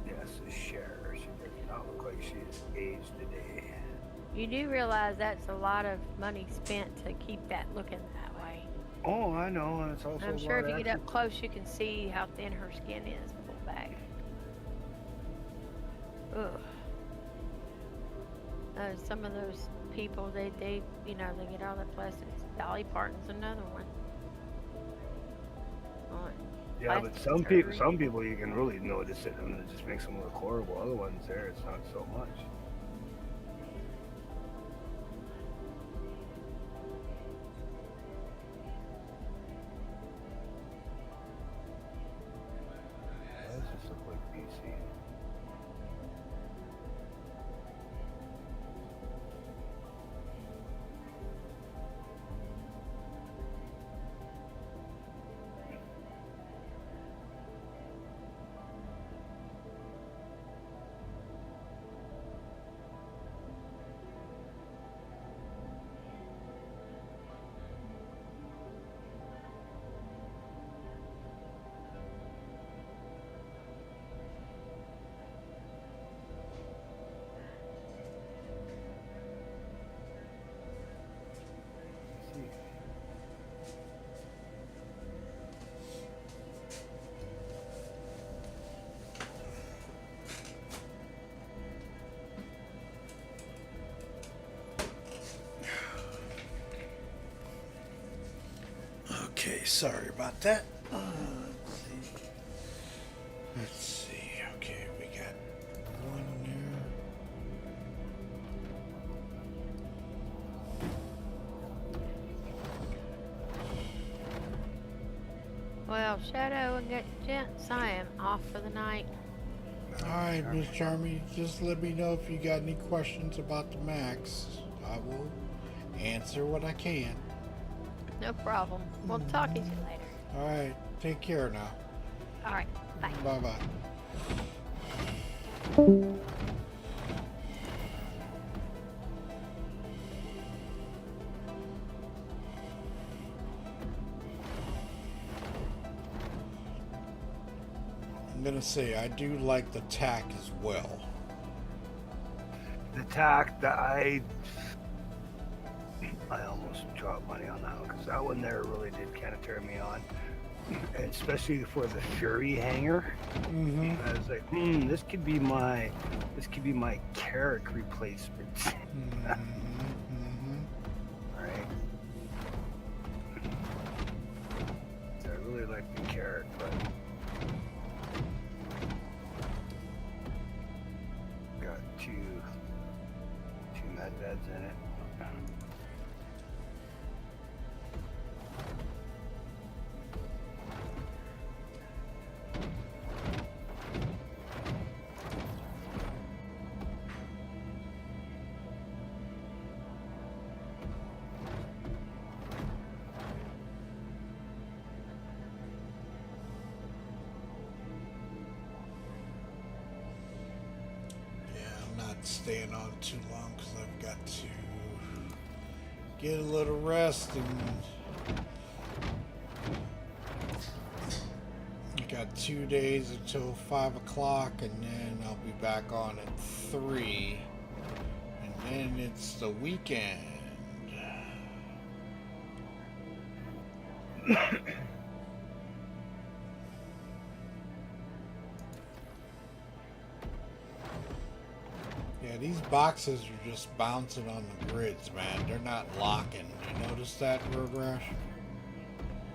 Yes, it's Cher. She does not look like she's aged a day. you do realize that's a lot of money spent to keep that looking that way. Oh, I know, and it's also I'm a sure lot if you of get up close, you can see how thin her skin is pulled back. Ugh. Some of those people, they you know, they get all the plastics. Dolly Parton's another one. Yeah, but Plastic some people you can really notice it, and it just makes them look horrible. Other ones there, it's not so much. Why does this look like BC? Okay, sorry about that. Let's see. Okay, we got one there. Well, Shadow and Sam off for the night. Alright, Miss Charmy, just let me know if you got any questions about the Max. I will answer what I can. No problem. We'll talk to you later. Alright, take care now. All right. Bye. Bye bye. I'm gonna say I do like the tack as well. The tack that I almost dropped money on that one because that one there really did kind of turn me on, and especially for the Fury hanger. Mm-hmm. I was like, this could be my Carrick replacement. Right. So I really like the Carrick, but got two med beds in it. Staying on too long because I've got to get a little rest, and I got 2 days until 5 o'clock, and then I'll be back on at 3, and then it's the weekend. Yeah, these boxes are just bouncing on the grids, man. They're not locking. You notice that, Road Rash?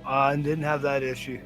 And didn't have that issue.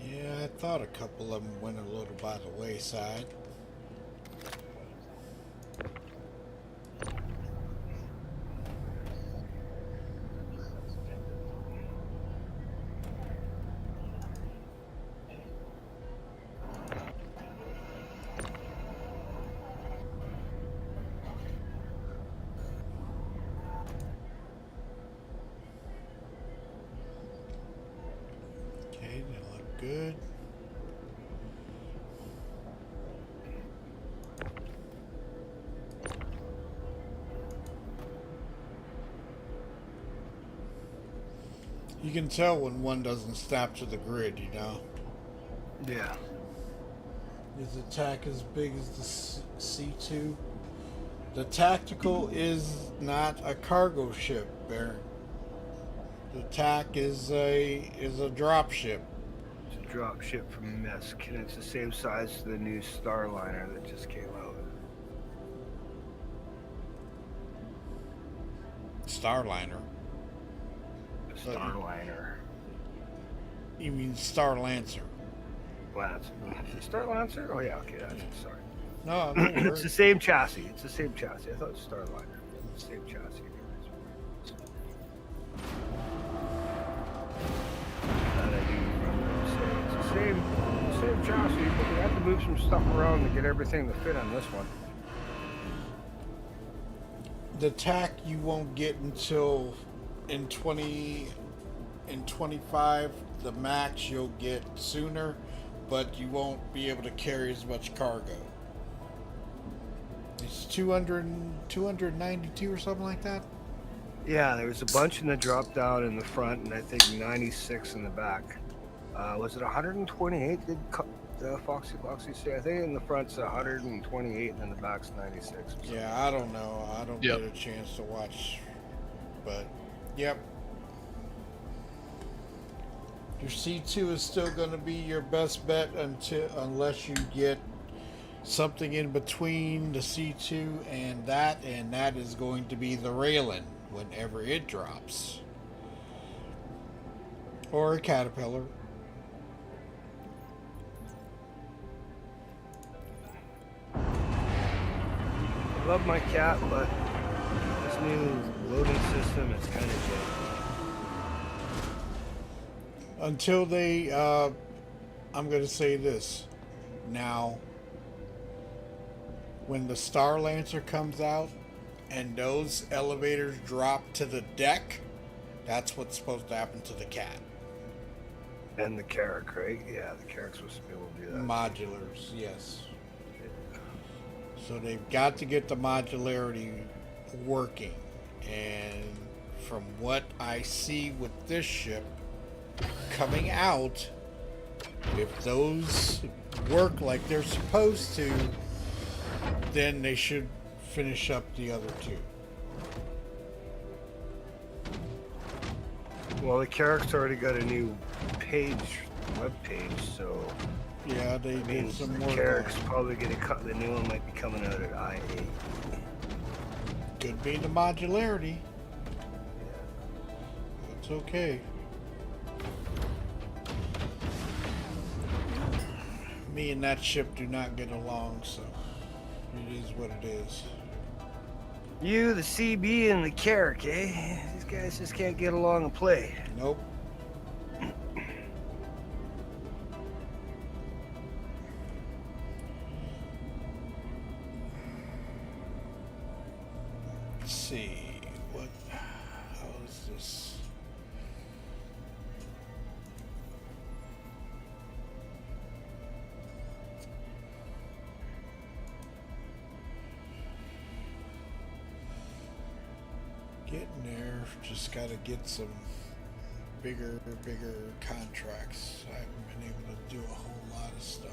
Yeah, I thought a couple of them went a little by the wayside. Okay, they look good. You can tell when one doesn't snap to the grid, you know. Yeah. Is attack as big as the C2? The tactical is not a cargo ship, Baron. The TAC is a drop ship. It's a drop ship from Misk, and it's the same size as the new Starliner that just came out. Starliner. Starliner. You mean Star Lancer? Lance. Starlancer? Oh yeah, okay, that's it. Sorry. No, no It's worries. the same chassis. It's the same chassis. I thought it was Starliner. It's the same chassis. That I do remember saying. It's the same chassis, but we have to move some stuff around to get everything to fit on this one. The TAC you won't get until in 25. The max you'll get sooner, but you won't be able to carry as much cargo. It's 292 or something like that. Yeah, there was a bunch in the drop down in the front, and I think 96 in the back. Was it 128? Did Foxy say? I think in the front's 128, and in the back's 96. Or something. Yeah, I don't know. I don't Yep. get a chance to watch, but yep. Your C2 is still going to be your best bet unless you get something in between the C2 and that is going to be the Raylan whenever it drops. Or a Caterpillar. I love my cat, but this new loading system is kind of janky. Until they, I'm going to say this. Now, when the Star Lancer comes out and those elevators drop to the deck, that's what's supposed to happen to the cat. And the Carrack, right? Yeah, the Carrack's supposed to be able to do that. Modulars, yes. So they've got to get the modularity working. And from what I see with this ship coming out, if those work like they're supposed to, then they should finish up the other two. Well, the Carrick's already got a new web page, so Yeah, they did means some the more. Carrick's probably gonna cut. The new one might be coming out at IA. Could be the modularity. It's okay. Me and that ship do not get along, so it is what it is. You, the CB, and the Carrick, eh? These guys just can't get along and play. Nope. Let's see. How is this? Getting there. Just got to get some bigger contracts. I haven't been able to do a whole lot of stuff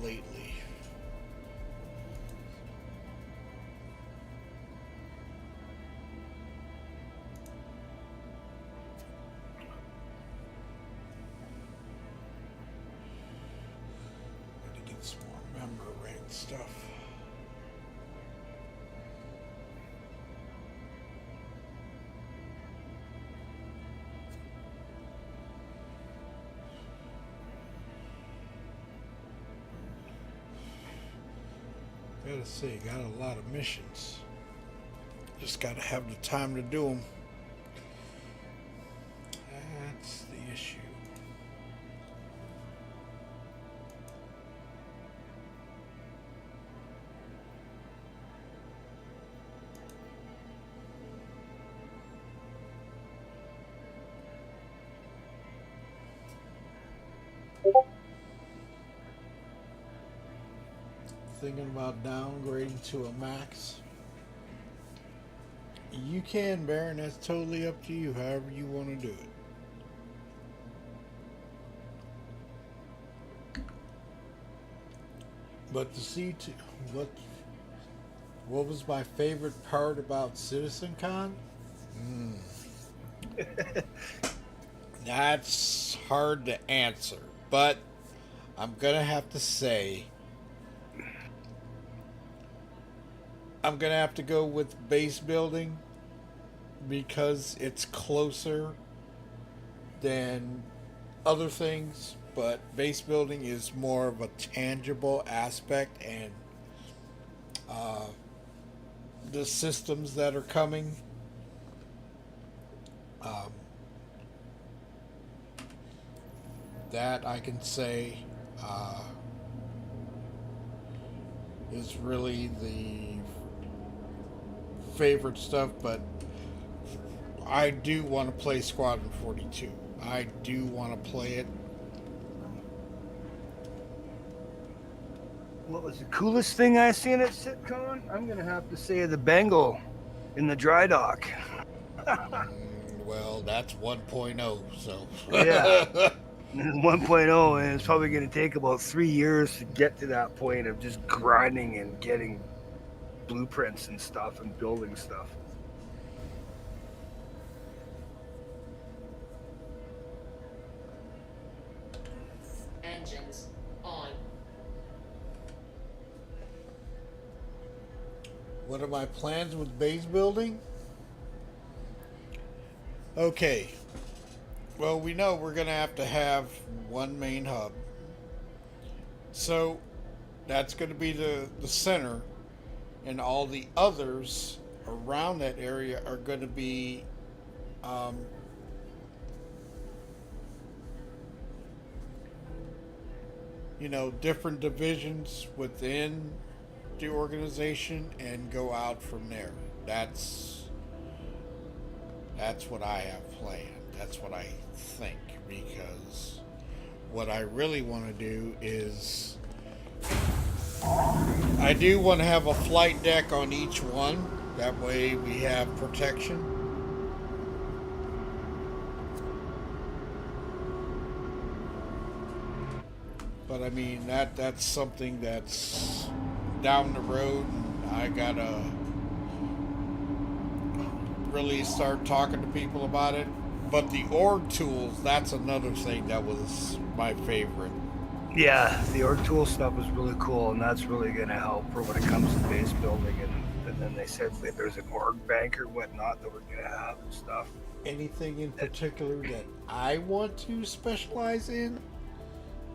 lately. Gotta get some more member rank stuff. Gotta say, got a lot of missions. Just gotta have the time to do them. That's the issue. Thinking about downgrading to a max. You can, Baron. That's totally up to you. However you want to do it. But the C2, what was my favorite part about CitizenCon? That's hard to answer, but I'm gonna have to say I'm gonna have to go with base building because it's closer than other things, but base building is more of a tangible aspect, and the systems that are coming, that I can say is really the favorite stuff. But I do want to play Squadron 42. I do want to play it. What was the coolest thing I seen at SitCon? I'm gonna have to say the Bengal in the dry dock. Well, that's 1.0, so Yeah. 1.0, and it's probably going to take about 3 years to get to that point of just grinding and getting blueprints and stuff and building stuff. Engines on. What are my plans with base building? Okay. Well, we know we're going to have one main hub. So that's going to be the center, and all the others around that area are going to be different divisions within the organization and go out from there. That's what I have planned. That's what I think, because what I really want to do is I do want to have a flight deck on each one. That way we have protection. But I mean, that's something that's down the road. I gotta really start talking to people about it. But the org tools, that's another thing that was my favorite. Yeah, the org tool stuff is really cool, and that's really going to help for when it comes to base building. And then they said that there's an org bank or whatnot that we're going to have and stuff. Anything in particular that I want to specialize in?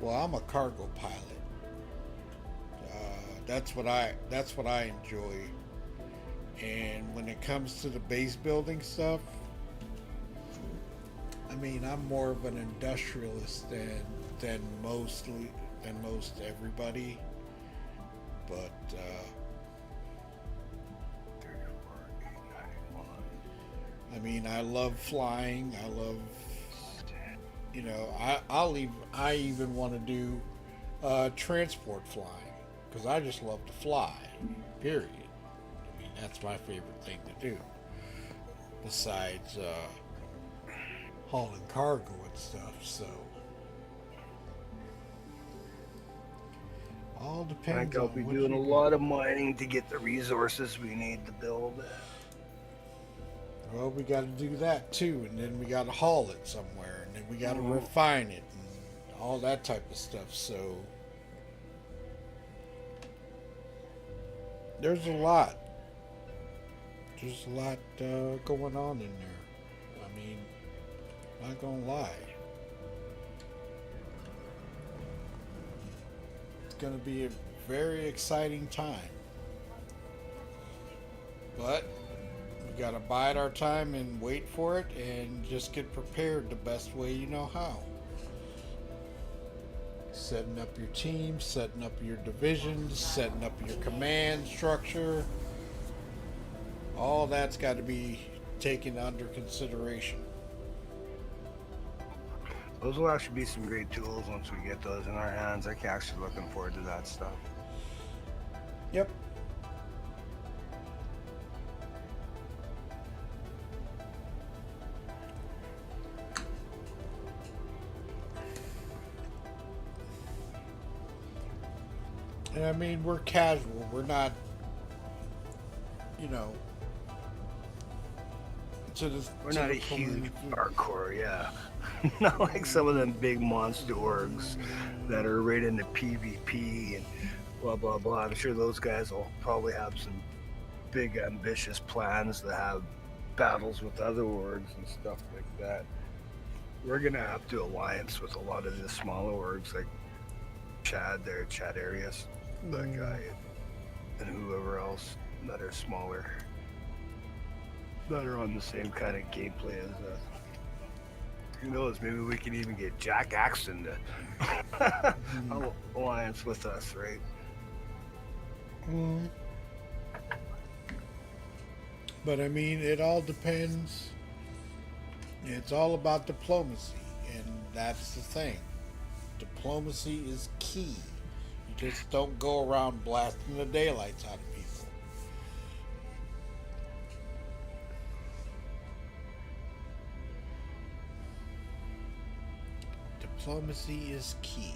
Well, I'm a cargo pilot. That's what I enjoy. And when it comes to the base building stuff, I mean, I'm more of an industrialist than most everybody. But I mean, I love flying. I love, you know, I even want to do transport flying because I just love to fly. Period. I mean, that's my favorite thing to do. Besides hauling cargo and stuff. So all I depends think I'll on be what doing you a got. lot of mining to get the resources we need to build. Well, we got to do that too, and then we got to haul it somewhere, and then we got to refine it, and all that type of stuff. So there's a lot. There's a lot going on in there. I mean, not gonna lie. It's gonna be a very exciting time. But we gotta bide our time and wait for it and just get prepared the best way you know how. Setting up your team, setting up your divisions, setting up your command structure. All that's got to be taken under consideration. Those will actually be some great tools once we get those in our hands. I'm actually looking forward to that stuff. Yep. And I mean, we're casual. We're not, you know, We're not a huge hardcore, yeah. Not like some of them big monster orgs that are right into PvP and blah blah blah. I'm sure those guys will probably have some big ambitious plans to have battles with other orgs and stuff like that. We're gonna have to alliance with a lot of the smaller orgs like Chad there, Chad Arias, that guy, and whoever else that are smaller, that are on the same kind of gameplay as us. Who knows? Maybe we can even get Jack Axton to alliance with us, right? But I mean, it all depends. It's all about diplomacy, and that's the thing. Diplomacy is key. You just don't go around blasting the daylights out of people. Diplomacy is key.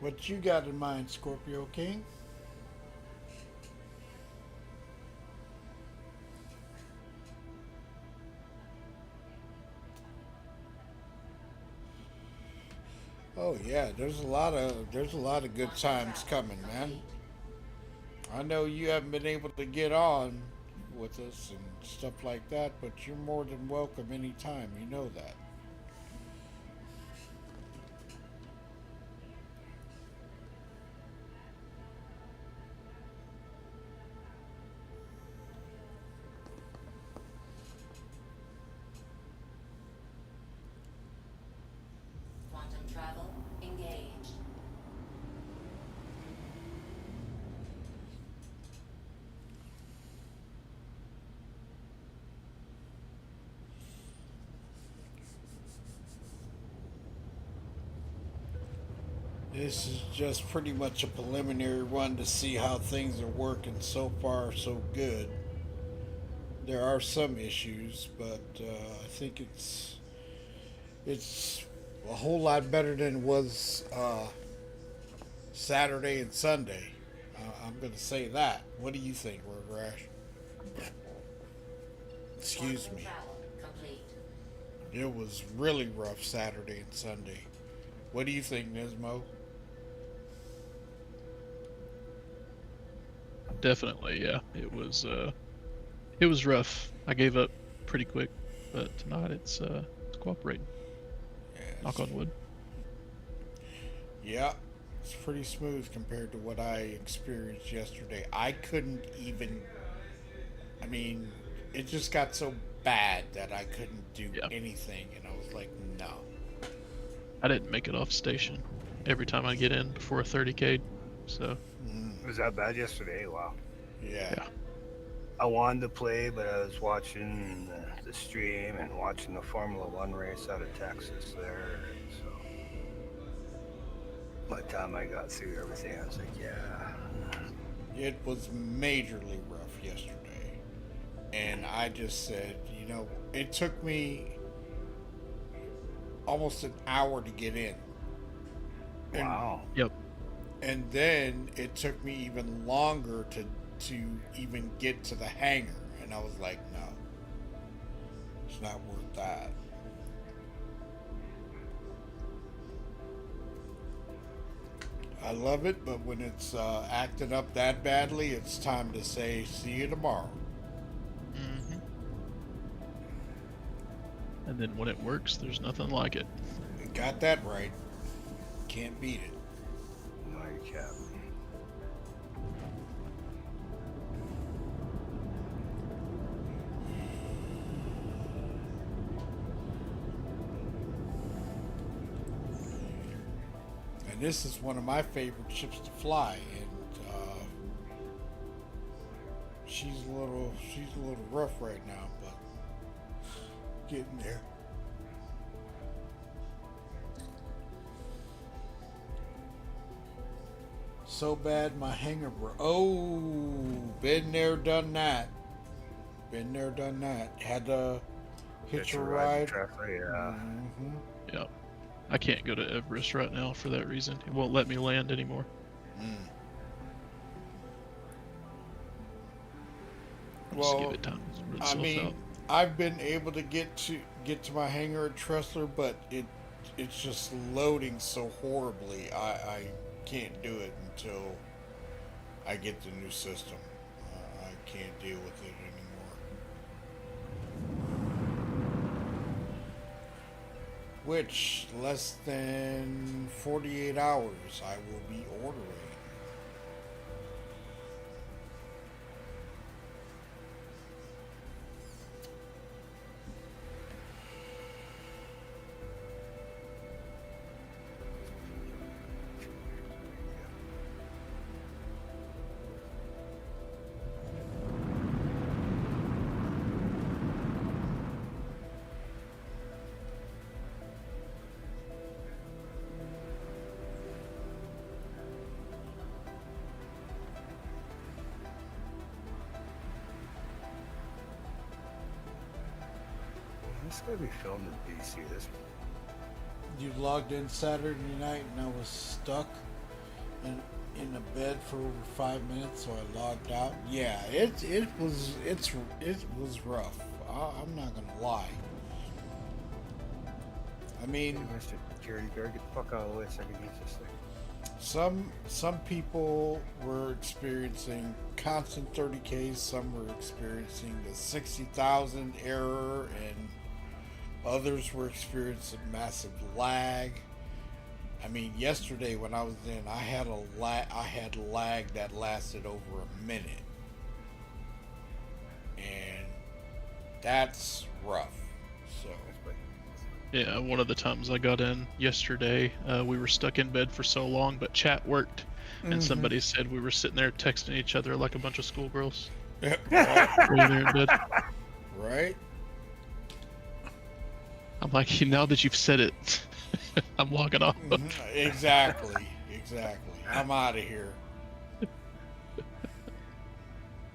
What you got in mind, Scorpio King? Oh yeah, there's a lot of good times coming, man. I know you haven't been able to get on with us and stuff like that, but you're more than welcome anytime. You know that. This is just pretty much a preliminary run to see how things are working. So far, so good. There are some issues, but I think it's a whole lot better than it was Saturday and Sunday. I'm going to say that. What do you think, Rash? Excuse me. Travel complete. It was really rough Saturday and Sunday. What do you think, Nismo? Definitely, yeah. It was rough. I gave up pretty quick, but tonight it's cooperating. Knock on wood. Yeah, it's pretty smooth compared to what I experienced yesterday. I couldn't even. I mean, it just got so bad that I couldn't do anything, and I was like, no. I didn't make it off station every time I get in before a 30K, so. Was that bad yesterday? Wow. Yeah. I wanted to play, but I was watching the stream and watching the Formula One race out of Texas there. So by the time I got through everything, I was like, yeah. It was majorly rough yesterday. And I just said, it took me almost an hour to get in. And, Wow. Yep. And then it took me even longer to even get to the hangar. And I was like, no. It's not worth that. I love it, but when it's acting up that badly, it's time to say, see you tomorrow. Mm-hmm. And then when it works, there's nothing like it. You got that right. Can't beat it. No, you can't. And this is one of my favorite ships to fly, and she's a little rough right now, but getting there. So bad my hangar broke. Oh, been there, done that. Been there, done that. Had to hitch a ride. Yeah. Mm-hmm. Yep. I can't go to Everest right now for that reason. It won't let me land anymore. I'll just give it time to sort itself out. I've been able to get to my hangar at Tressler, but it's just loading so horribly. I can't do it until I get the new system. I can't deal with it anymore. Which, less than 48 hours, I will be ordering. This is gonna be filmed in BC. This You logged in Saturday night and I was stuck in the bed for over 5 minutes, so I logged out. Yeah, it was rough. I'm not gonna lie. I mean, Mr. Security guard, get the fuck out of the way so I can use this thing. some people were experiencing constant 30Ks. Some were experiencing the 60,000 error, and others were experiencing massive lag. I mean, yesterday when I was in, I had lag that lasted over a minute, and that's rough. So Yeah, one of the times I got in yesterday, we were stuck in bed for so long, but chat worked, and somebody said we were sitting there texting each other like a bunch of schoolgirls. right. There in bed. Right? I'm like, now that you've said it, I'm logging off. Exactly. Exactly. I'm out of here.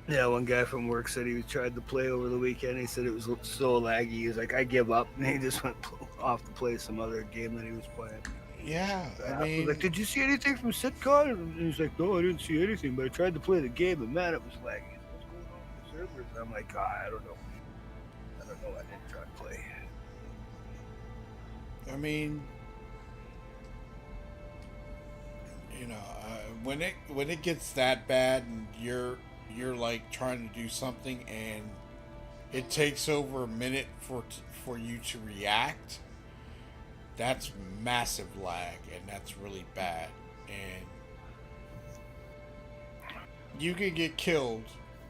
Yeah, one guy from work said he tried to play over the weekend. He said it was so laggy. He was like, I give up. And he just went off to play some other game that he was playing. Yeah, I I was mean, like, did you see anything from Sitcon? And he's like, no, I didn't see anything, but I tried to play the game, and man, it was laggy. What's going on with the servers? And I'm like, I don't know. I didn't try to play. I mean, when it gets that bad and you're like trying to do something and it takes over a minute for you to react, that's massive lag, and that's really bad. And you can get killed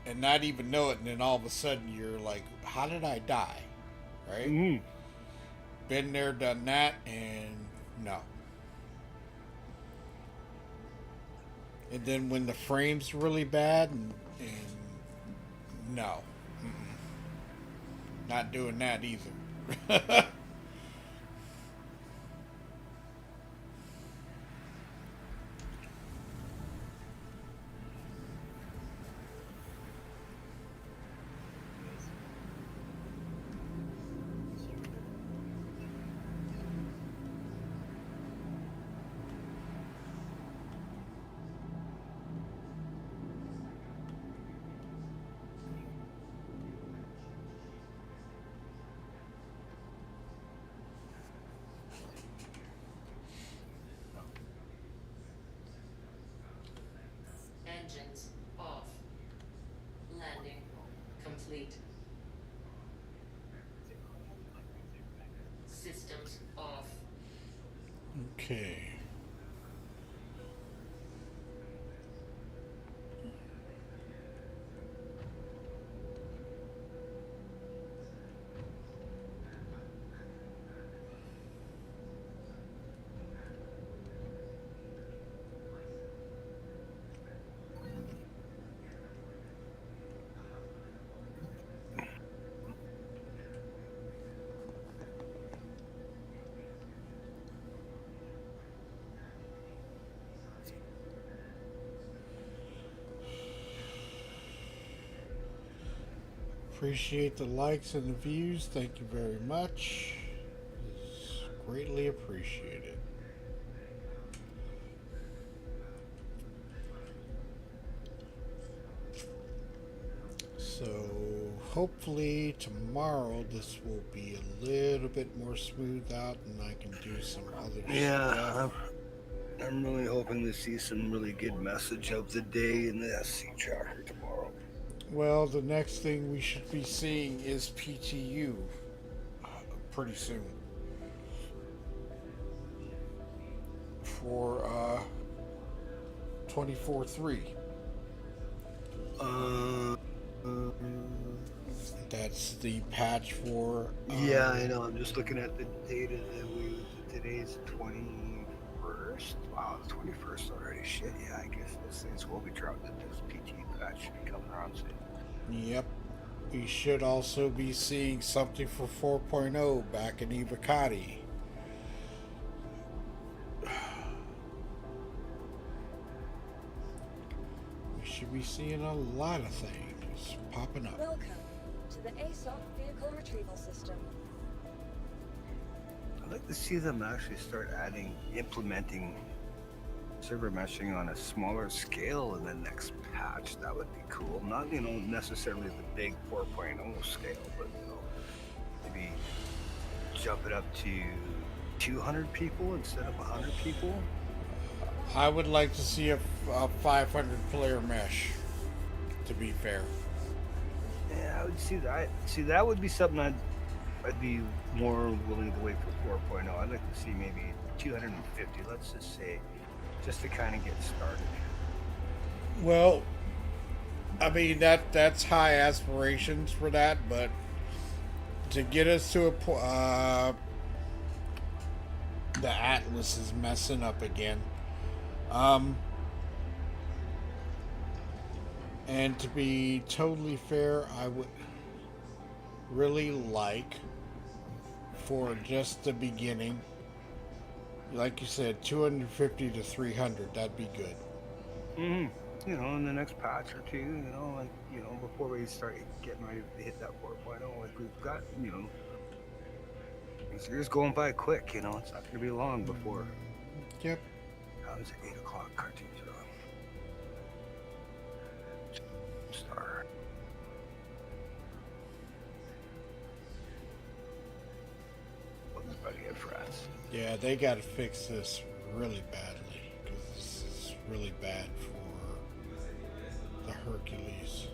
and not even know it, and then all of a sudden you're like, how did I die? Right? Mm-hmm. Been there, done that, and no. And then when the frame's really bad, and no. Not doing that either. Engines off. Landing complete. Systems off. Okay. Appreciate the likes and the views. Thank you very much. It's greatly appreciated. So hopefully tomorrow this will be a little bit more smoothed out and I can do some other stuff. Yeah, I'm really hoping to see some really good message of the day in the SC tracker tomorrow. Well, the next thing we should be seeing is PTU pretty soon. For 24.3. That's the patch for. Yeah, I know. I'm just looking at the data that today's the 21st. Wow, the 21st already. Shit, yeah, I guess those things will be dropped. This PT patch should be coming around soon. Yep. We should also be seeing something for 4.0 back in Evocati. We should be seeing a lot of things popping up. Welcome to the ASOP vehicle retrieval system. I'd like to see them actually start implementing server meshing on a smaller scale in the next patch. That would be cool. Not, necessarily the big 4.0 scale, but, maybe jump it up to 200 people instead of 100 people. I would like to see a 500 player mesh, to be fair. Yeah, I would see that. See, that would be something I'd be more willing to wait for 4.0. I'd like to see maybe 250, let's just say, just to kind of get started. Well, I mean that's high aspirations for that, but to get us to a point, the Atlas is messing up again. And to be totally fair, I would really like for just the beginning like you said, 250 to 300. That'd be good. You know, in the next patch or two, you know, like, you know, before we start getting ready to hit that 4.0, like we've got, you know, these years going by quick, you know, it's not going to be long before. Yep. How is it 8 o'clock? Cartoons are on. Star. What's buddy at France? Yeah, they got to fix this really badly because this is really bad for the Hercules.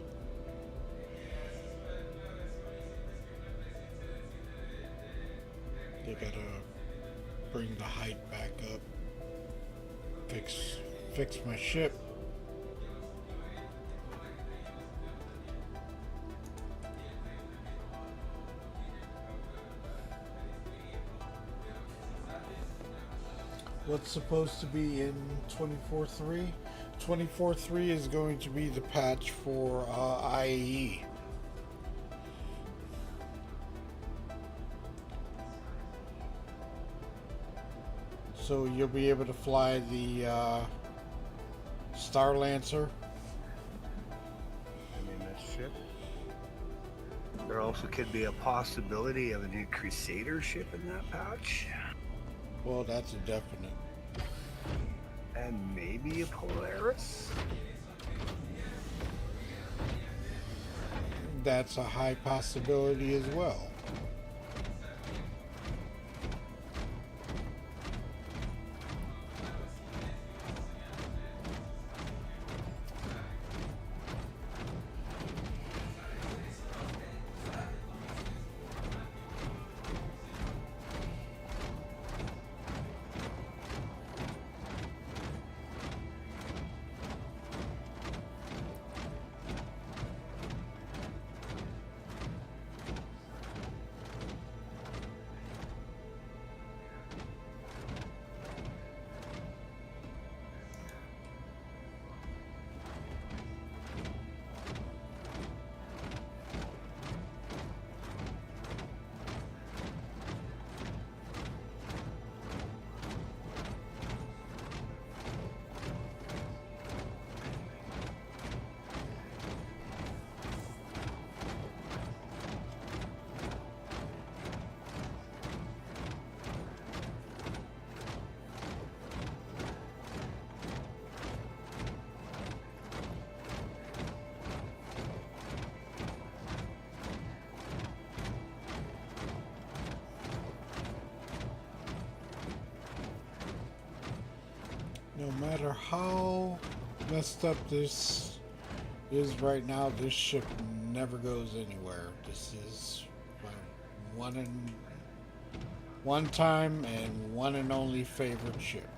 They gotta bring the height back up. Fix my ship. What's supposed to be in 24.3? 24.3 is going to be the patch for IAE. So you'll be able to fly the Star Lancer. I mean, that ship. There also could be a possibility of a new Crusader ship in that patch. Well, that's a definite. And maybe a Polaris? That's a high possibility as well. No matter how messed up this is right now, this ship never goes anywhere. This is my one time and one and only favorite ship.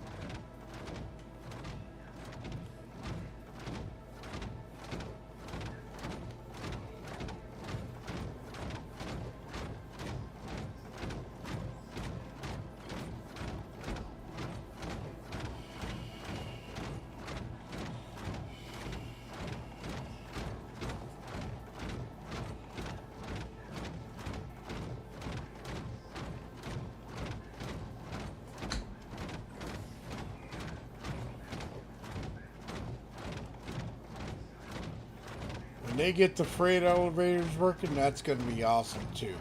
When they get the freight elevators working, that's going to be awesome too.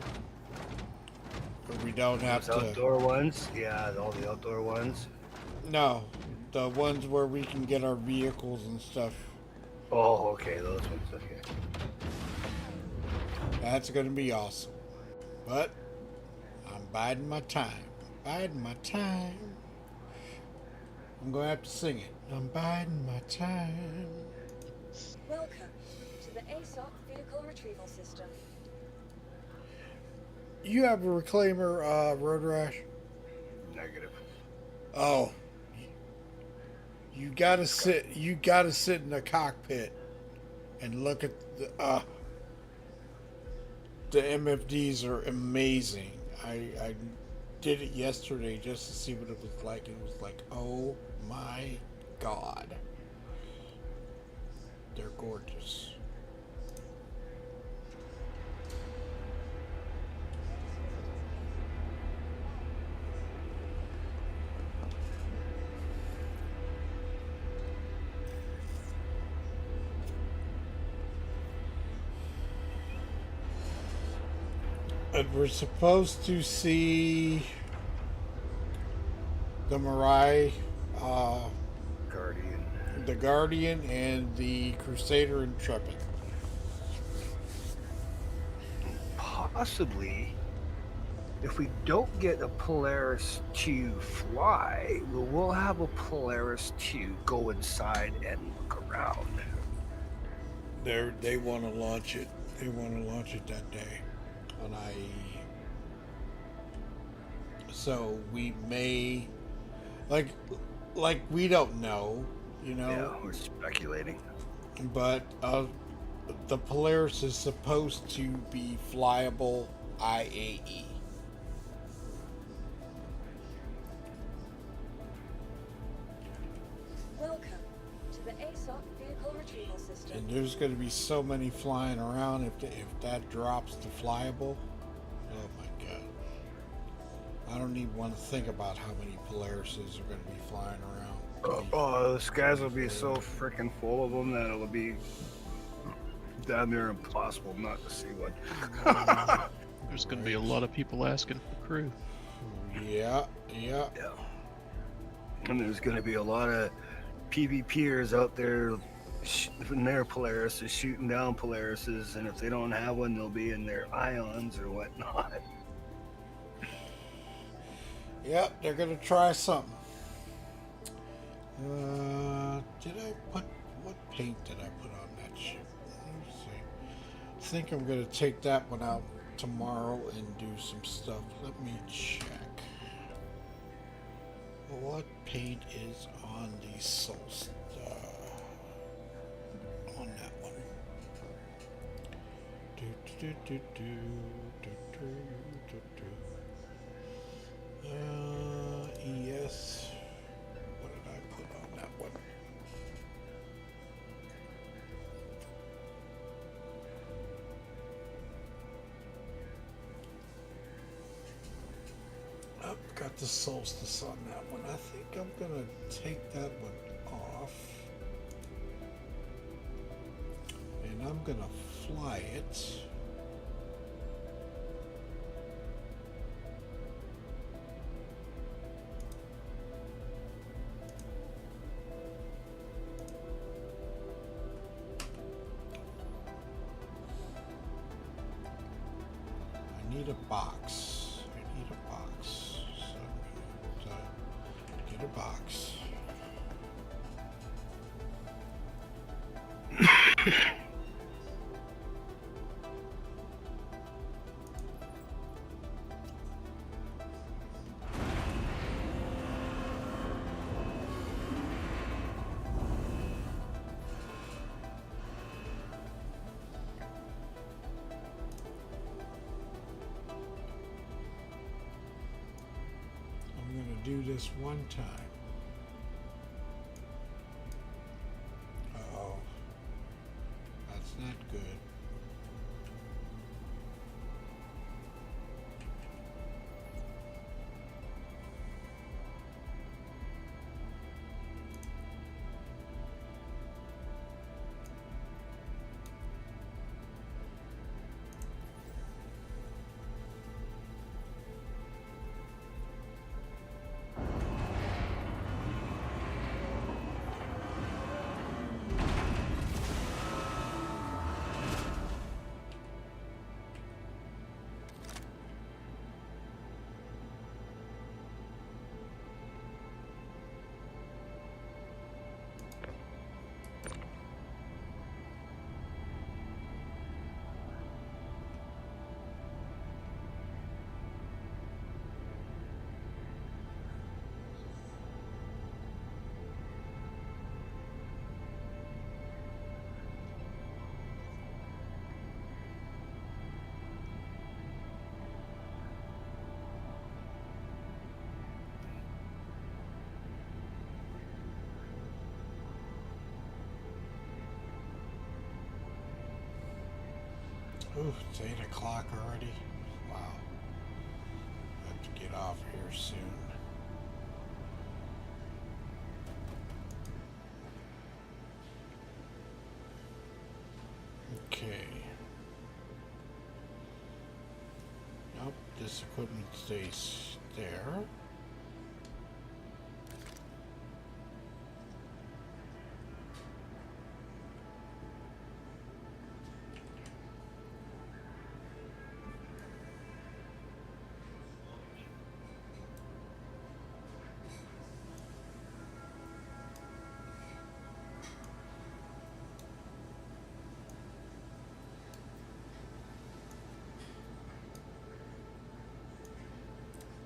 But we don't have Those to. outdoor ones? Yeah, all the outdoor ones. No, the ones where we can get our vehicles and stuff. Oh, okay, those ones. Okay. That's going to be awesome. But I'm biding my time. Biding my time. I'm going to have to sing it. I'm biding my time. Welcome to the ASOC Vehicle Retrieval System. You have a reclaimer, Road Rash? Negative. Oh. You gotta sit in the cockpit and look at the MFDs are amazing. I did it yesterday just to see what it was like. It was like, oh my god. They're gorgeous. And we're supposed to see the Mirai, Guardian. the Guardian, and the Crusader Intrepid. Possibly, if we don't get a Polaris 2 fly, we'll have a Polaris 2 go inside and look around. They want to launch it. They want to launch it that day on IE. So we may, like we don't know, you know. Yeah, we're speculating. But the Polaris is supposed to be flyable IAE. Welcome to the ASOP vehicle retrieval system. And there's going to be so many flying around if that drops to flyable. Oh my god. I don't even want to think about how many Polarises are going to be flying around. Oh, the skies will be so freaking full of them that it'll be damn near impossible not to see one. There's going to be a lot of people asking for crew. Yeah. Yeah. And there's going to be a lot of PvPers out there in their Polarises shooting down Polarises, and if they don't have one, they'll be in their ions or whatnot. Yep, they're going to try something. Did I put, what paint did I put on that ship? Let me see. I think I'm going to take that one out tomorrow and do some stuff. Let me check. What paint is on the Solstice? On that one. ES. What did I put on that one? Oh, got the Solstice on that one. I think I'm gonna take that one off. And I'm gonna fly it. I need a box. I need a box. So I'm gonna get a box. I'm gonna do this one time. Uh-oh. That's not good. Ooh, it's 8 o'clock already. Wow. I have to get off here soon. Okay. this equipment stays there.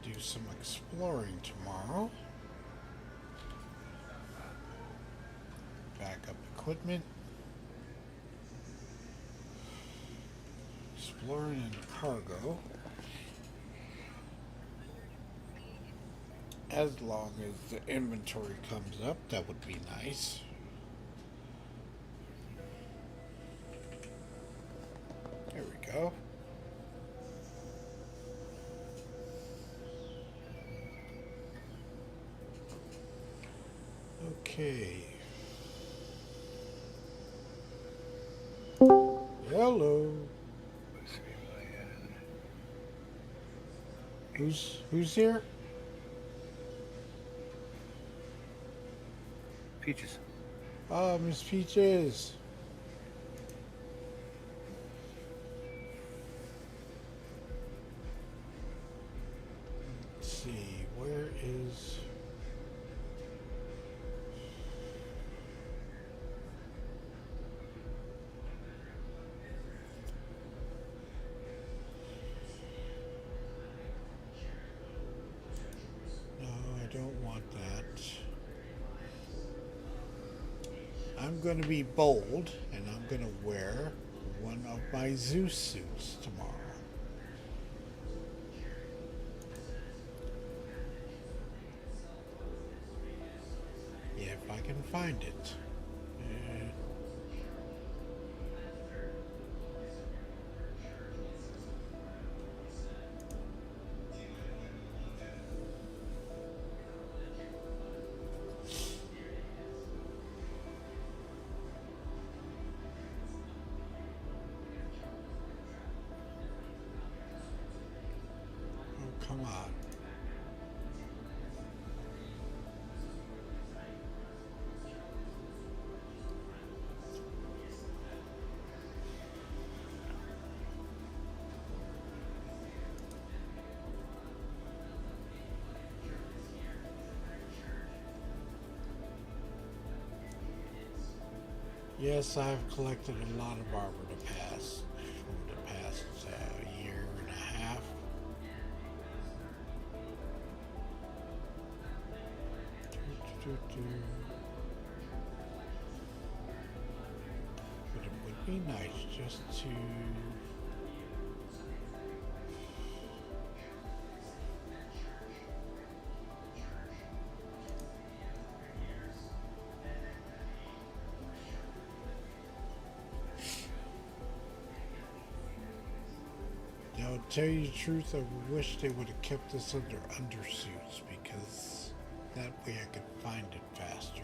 Do some exploring tomorrow. Back up equipment. Exploring and cargo. As long as the inventory comes up, that would be nice. There we go. Okay. Hello. Who's here? Peaches. Oh, Miss Peaches. Let's see, where is... No, I don't want that. I'm going to be bold, and I'm going to wear one of my Zeus suits tomorrow. Yeah, if I can find it. Oh, come on. Yes, I've collected a lot of armor over the past year and a half. But it would be nice just to... Now, to tell you the truth, I wish they would have kept this under undersuits, because that way I could find it faster.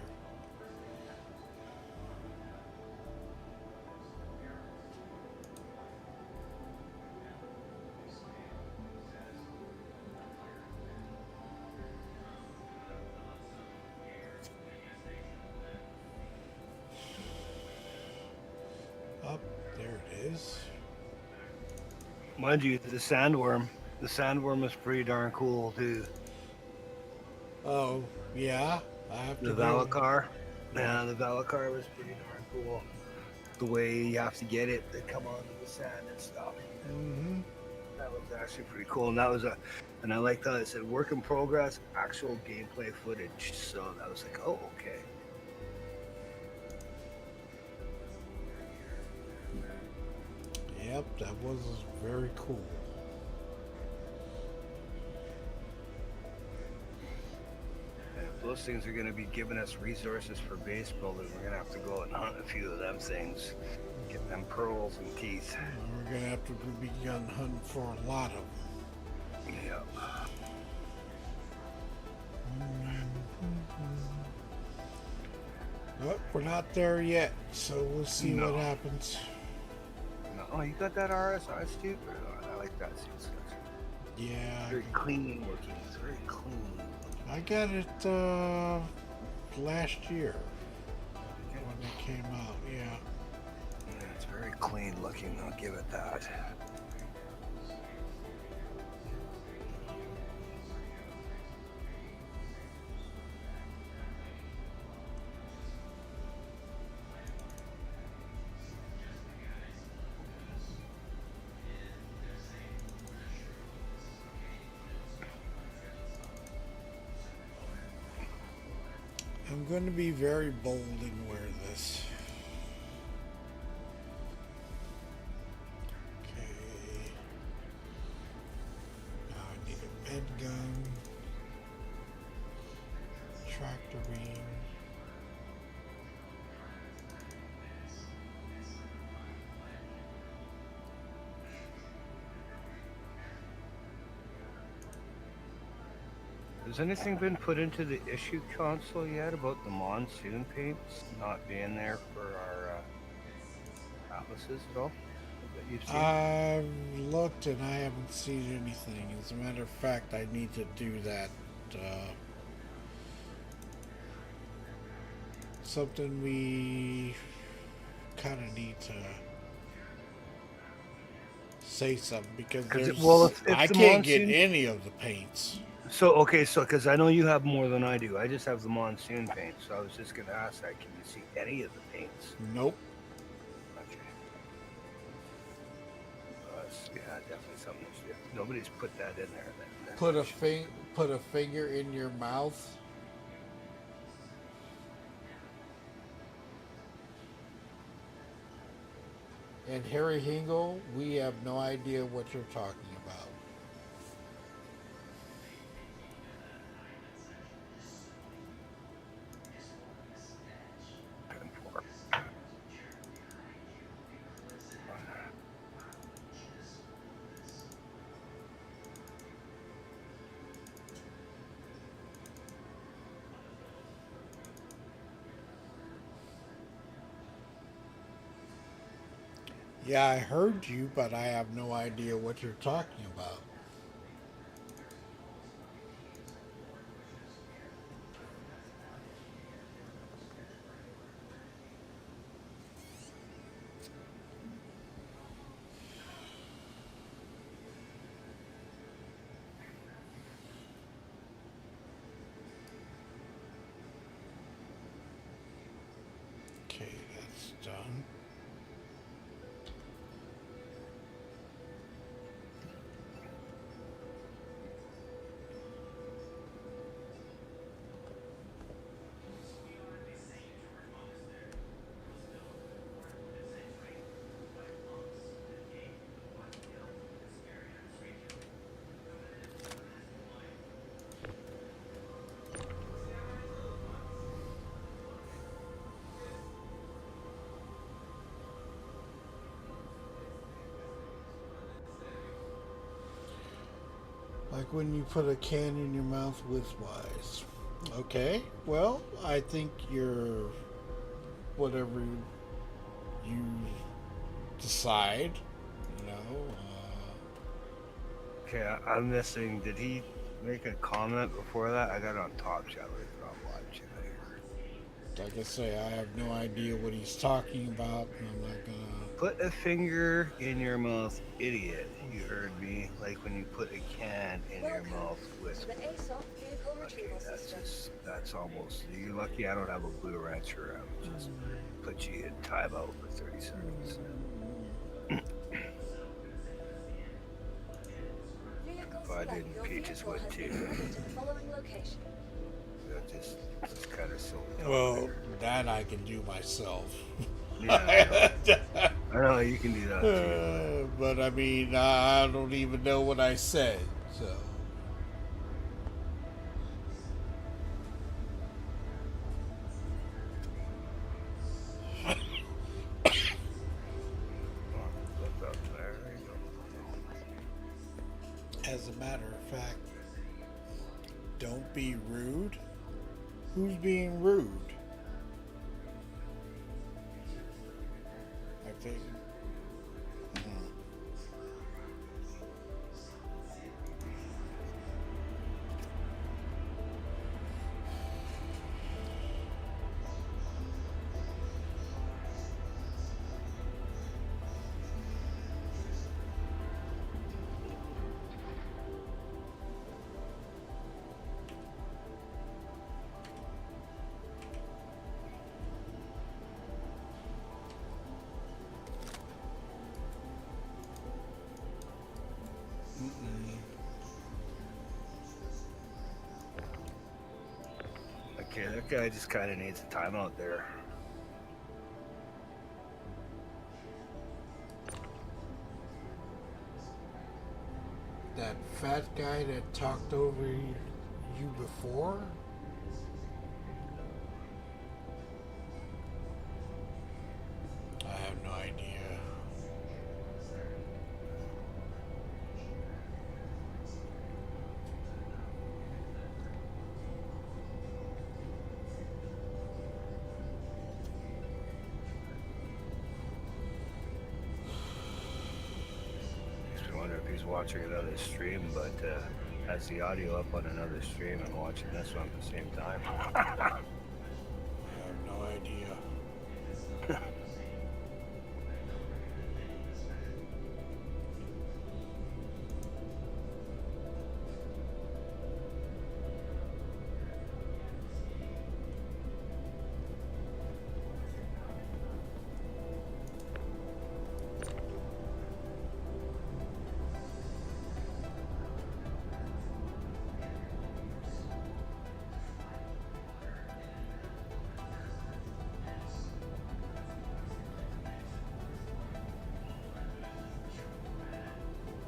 Up, there it is. Mind you, the sandworm is pretty darn cool too. Oh, yeah, I have to The Valacar. Yeah, the Valacar was pretty darn cool. The way you have to get it to come onto the sand and stuff. Mm-hmm. That was actually pretty cool. And that was and I liked how it said work in progress, actual gameplay footage. So that was like, oh, okay. Yep, that was very cool. And if those things are going to be giving us resources for base building, we're going to have to go and hunt a few of them things. Get them pearls and teeth. We're going to have to begin hunting for a lot of them. Yep. But we're not there yet, so we'll see what happens. No, oh, you got that RSI, Steve? I like that suit. Yeah, Very clean looking. It's very clean. I got it last year when it came out. Yeah. Yeah, it's very clean looking. I'll give it that. I'm going to be very bold and wear this. Okay. Now I need a med gun, tractor beam. Has anything been put into the issue console yet about the monsoon paints not being there for our atlases at all that you've seen? I've looked and I haven't seen anything. As a matter of fact, I need to do that. Something we kind of need to say something because there's, if I the can't get monsoon- any of the paints. So because I know you have more than I do. I just have the monsoon paint, so I was just gonna ask that. Can you see any of the paints? Nope. Okay. Yeah, definitely something. Nobody's put that in there. Then. Put a finger in your mouth. And Harry Hingle, we have no idea what you're talking about. Yeah, I heard you, but I have no idea what you're talking about. Okay, that's done. Like when you put a can in your mouth widthwise. Okay, well, I think you're whatever you decide, you know. Okay, I'm missing. Did he make a comment before that? I got it on top chat. But I'm watching it here. Like I say, I have no idea what he's talking about, and I'm not gonna. Put a finger in your mouth, idiot. You heard me. Like when you put a can in your mouth with. The ASOP vehicle Okay, retrieval system. that's almost. You're lucky I don't have a blue wrench around. Just put you in timeout for 30 seconds. If I didn't, Peaches would too. Following location. That just kind of silly. Well, that I can do myself. Yeah, I know you can do that too. But I mean, I don't even know what I said, so. As a matter of fact, don't be rude. Who's being rude? I think. Okay, that guy just kind of needs a timeout there. That fat guy that talked over you before? I have no idea. I wonder if he's watching another stream, but has the audio up on another stream and watching this one at the same time. I have no idea.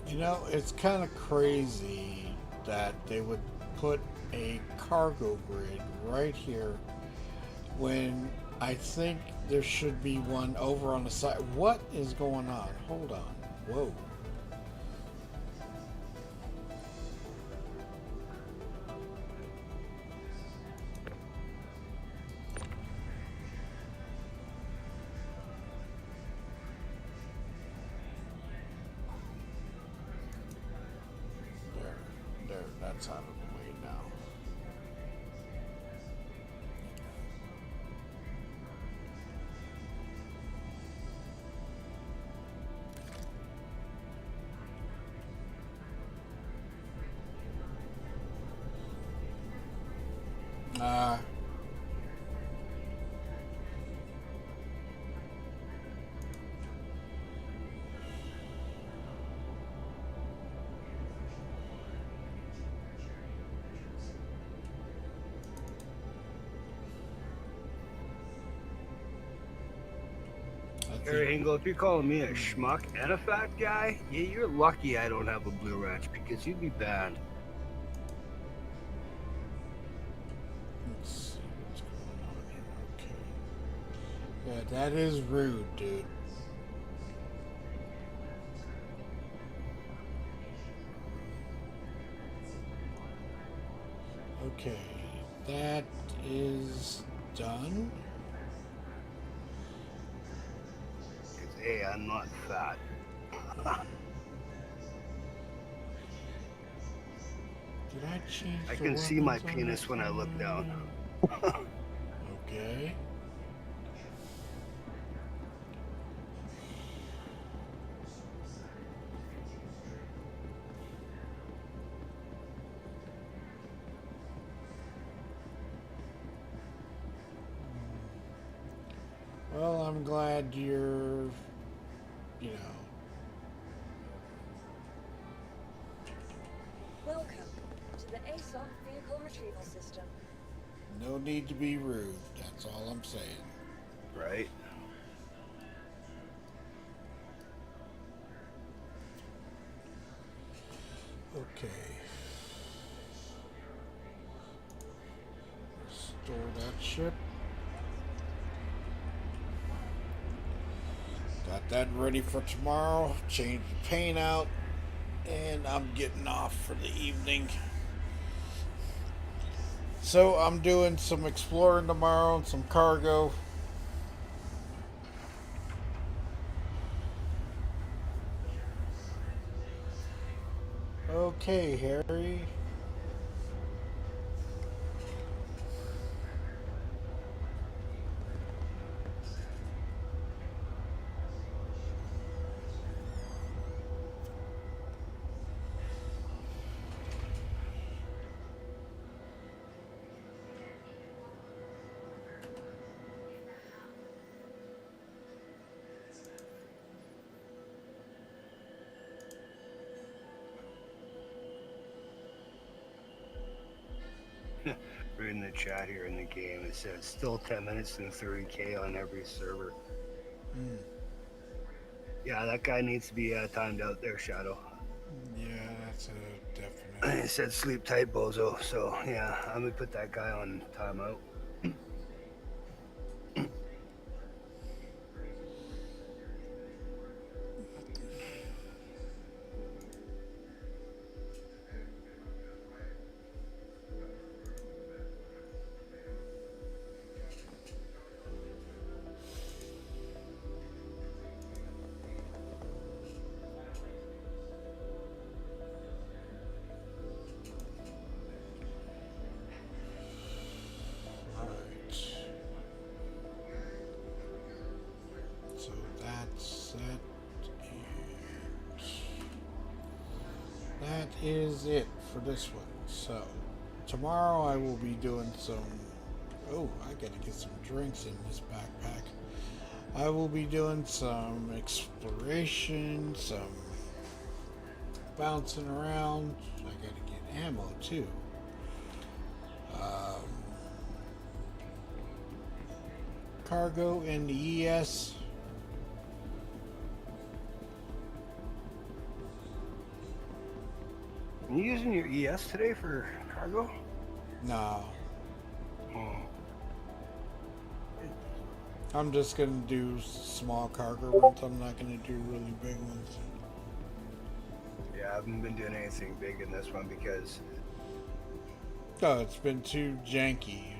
You know, it's kind of crazy that they would put a cargo grid right here when I think there should be one over on the side. What is going on? Hold on. Whoa. There, that's out of the way now. Harry Hingle, if you're calling me a schmuck and a fat guy, yeah, you're lucky I don't have a blue wrench because you'd be banned. Let's see what's going on here. Okay. Yeah, that is rude, dude. Okay, that is done. Hey, I'm not fat. Did I change I the can see my weapons on penis this when I look one? down. Okay. Well, I'm glad you're, you know. Welcome to the ASOP vehicle retrieval system. No need to be rude. That's all I'm saying. Right? Okay. Store that ship. Got that ready for tomorrow. Change the paint out. And I'm getting off for the evening. So I'm doing some exploring tomorrow and some cargo. Okay, Harry. Reading the chat here in the game, it says still 10 minutes and 30k on every server. Mm. Yeah, that guy needs to be timed out there, Shadow. Yeah, that's a definite. It said sleep tight, bozo. So yeah, I'm gonna put that guy on timeout. Alright. So that's it. And that is it for this one. So tomorrow I will be doing some. Oh, I gotta get some drinks in this backpack. I will be doing some exploration, some bouncing around. I gotta get ammo too. Cargo in the ES. Are you using your ES today for cargo? No, Oh. I'm just gonna do small cargo runs. I'm not gonna do really big ones. Yeah, I haven't been doing anything big in this one because, Oh, it's been too janky.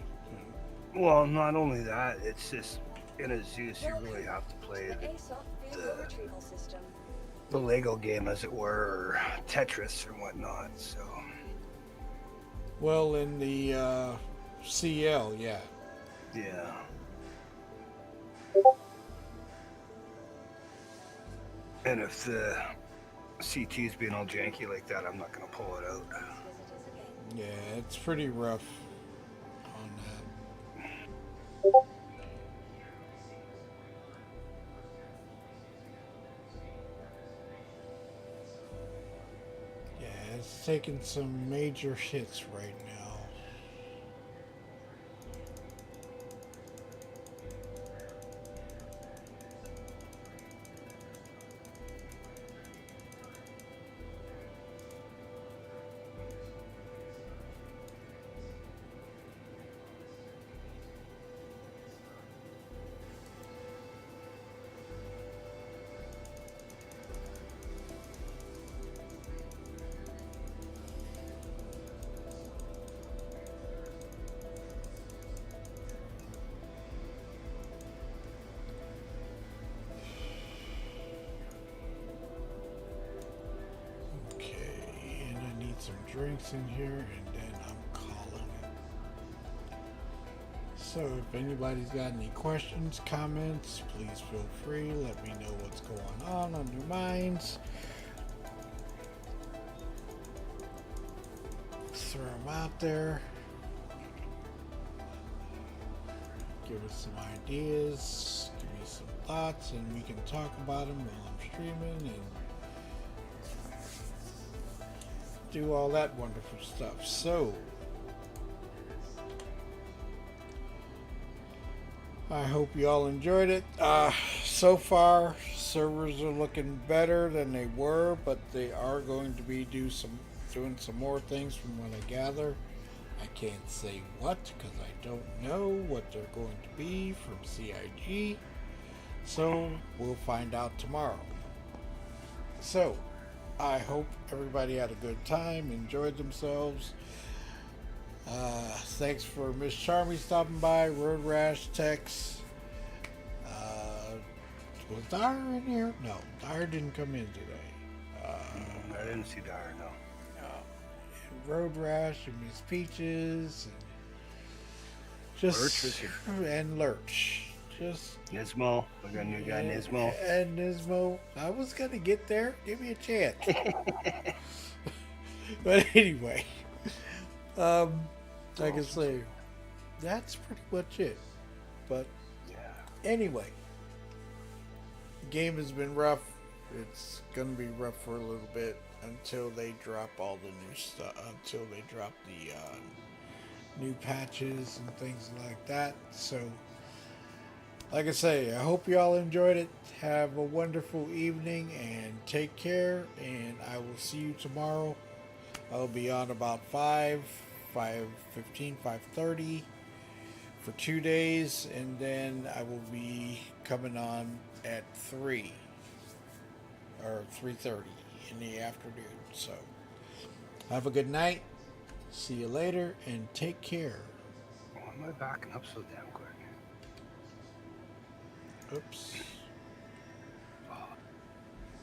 well, not only that, it's just in a Zeus you really have to play The ASOP vehicle the retrieval system. Lego game, as it were, or Tetris or whatnot. So Well, in the CL, yeah. yeah. And if the CT's being all janky like that, I'm not gonna pull it out. Visitors again. Yeah, it's pretty rough on that. Yeah, it's taking some major hits right now. Okay, and I need some drinks in here, and then I'm calling it. So if anybody's got any questions, comments, please feel free. Let me know what's going on your minds. Throw them out there. Give us some ideas. Give me some thoughts, and we can talk about them while I'm streaming and do all that wonderful stuff. So I hope you all enjoyed it. So far, servers are looking better than they were, but they are going to be doing some more things from what I gather. I can't say what because I don't know what they're going to be from CIG. So we'll find out tomorrow. So I hope everybody had a good time, enjoyed themselves. Thanks for Miss Charmy stopping by, Road Rash, Tex. Was Dyer in here? No, Dyer didn't come in today. I didn't see Dyer, no. And Road Rash and Miss Peaches. And just Lurch was here. And Lurch. Just Nismo. We got a new guy, Nismo. And Nismo. I was gonna get there. Give me a chance. But anyway, like I say, that's pretty much it. But Yeah. anyway, the game has been rough. It's gonna be rough for a little bit until they drop all the new stuff. Until they drop new patches and things like that. So, like I say, I hope you all enjoyed it. Have a wonderful evening and take care. And I will see you tomorrow. I'll be on about 5:15, 5:30 for 2 days, and then I will be coming on at 3 or 3:30 in the afternoon. So, have a good night. See you later and take care. Why am I backing up so damn quick? Oops. Oh,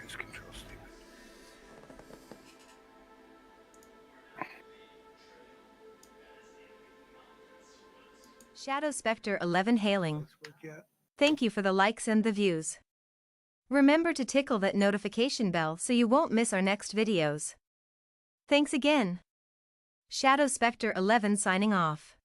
it's control stupid. Shadow Spectre 11 hailing. Let's work yet. Thank you for the likes and the views. Remember to tickle that notification bell so you won't miss our next videos. Thanks again. Shadow Spectre 11 signing off.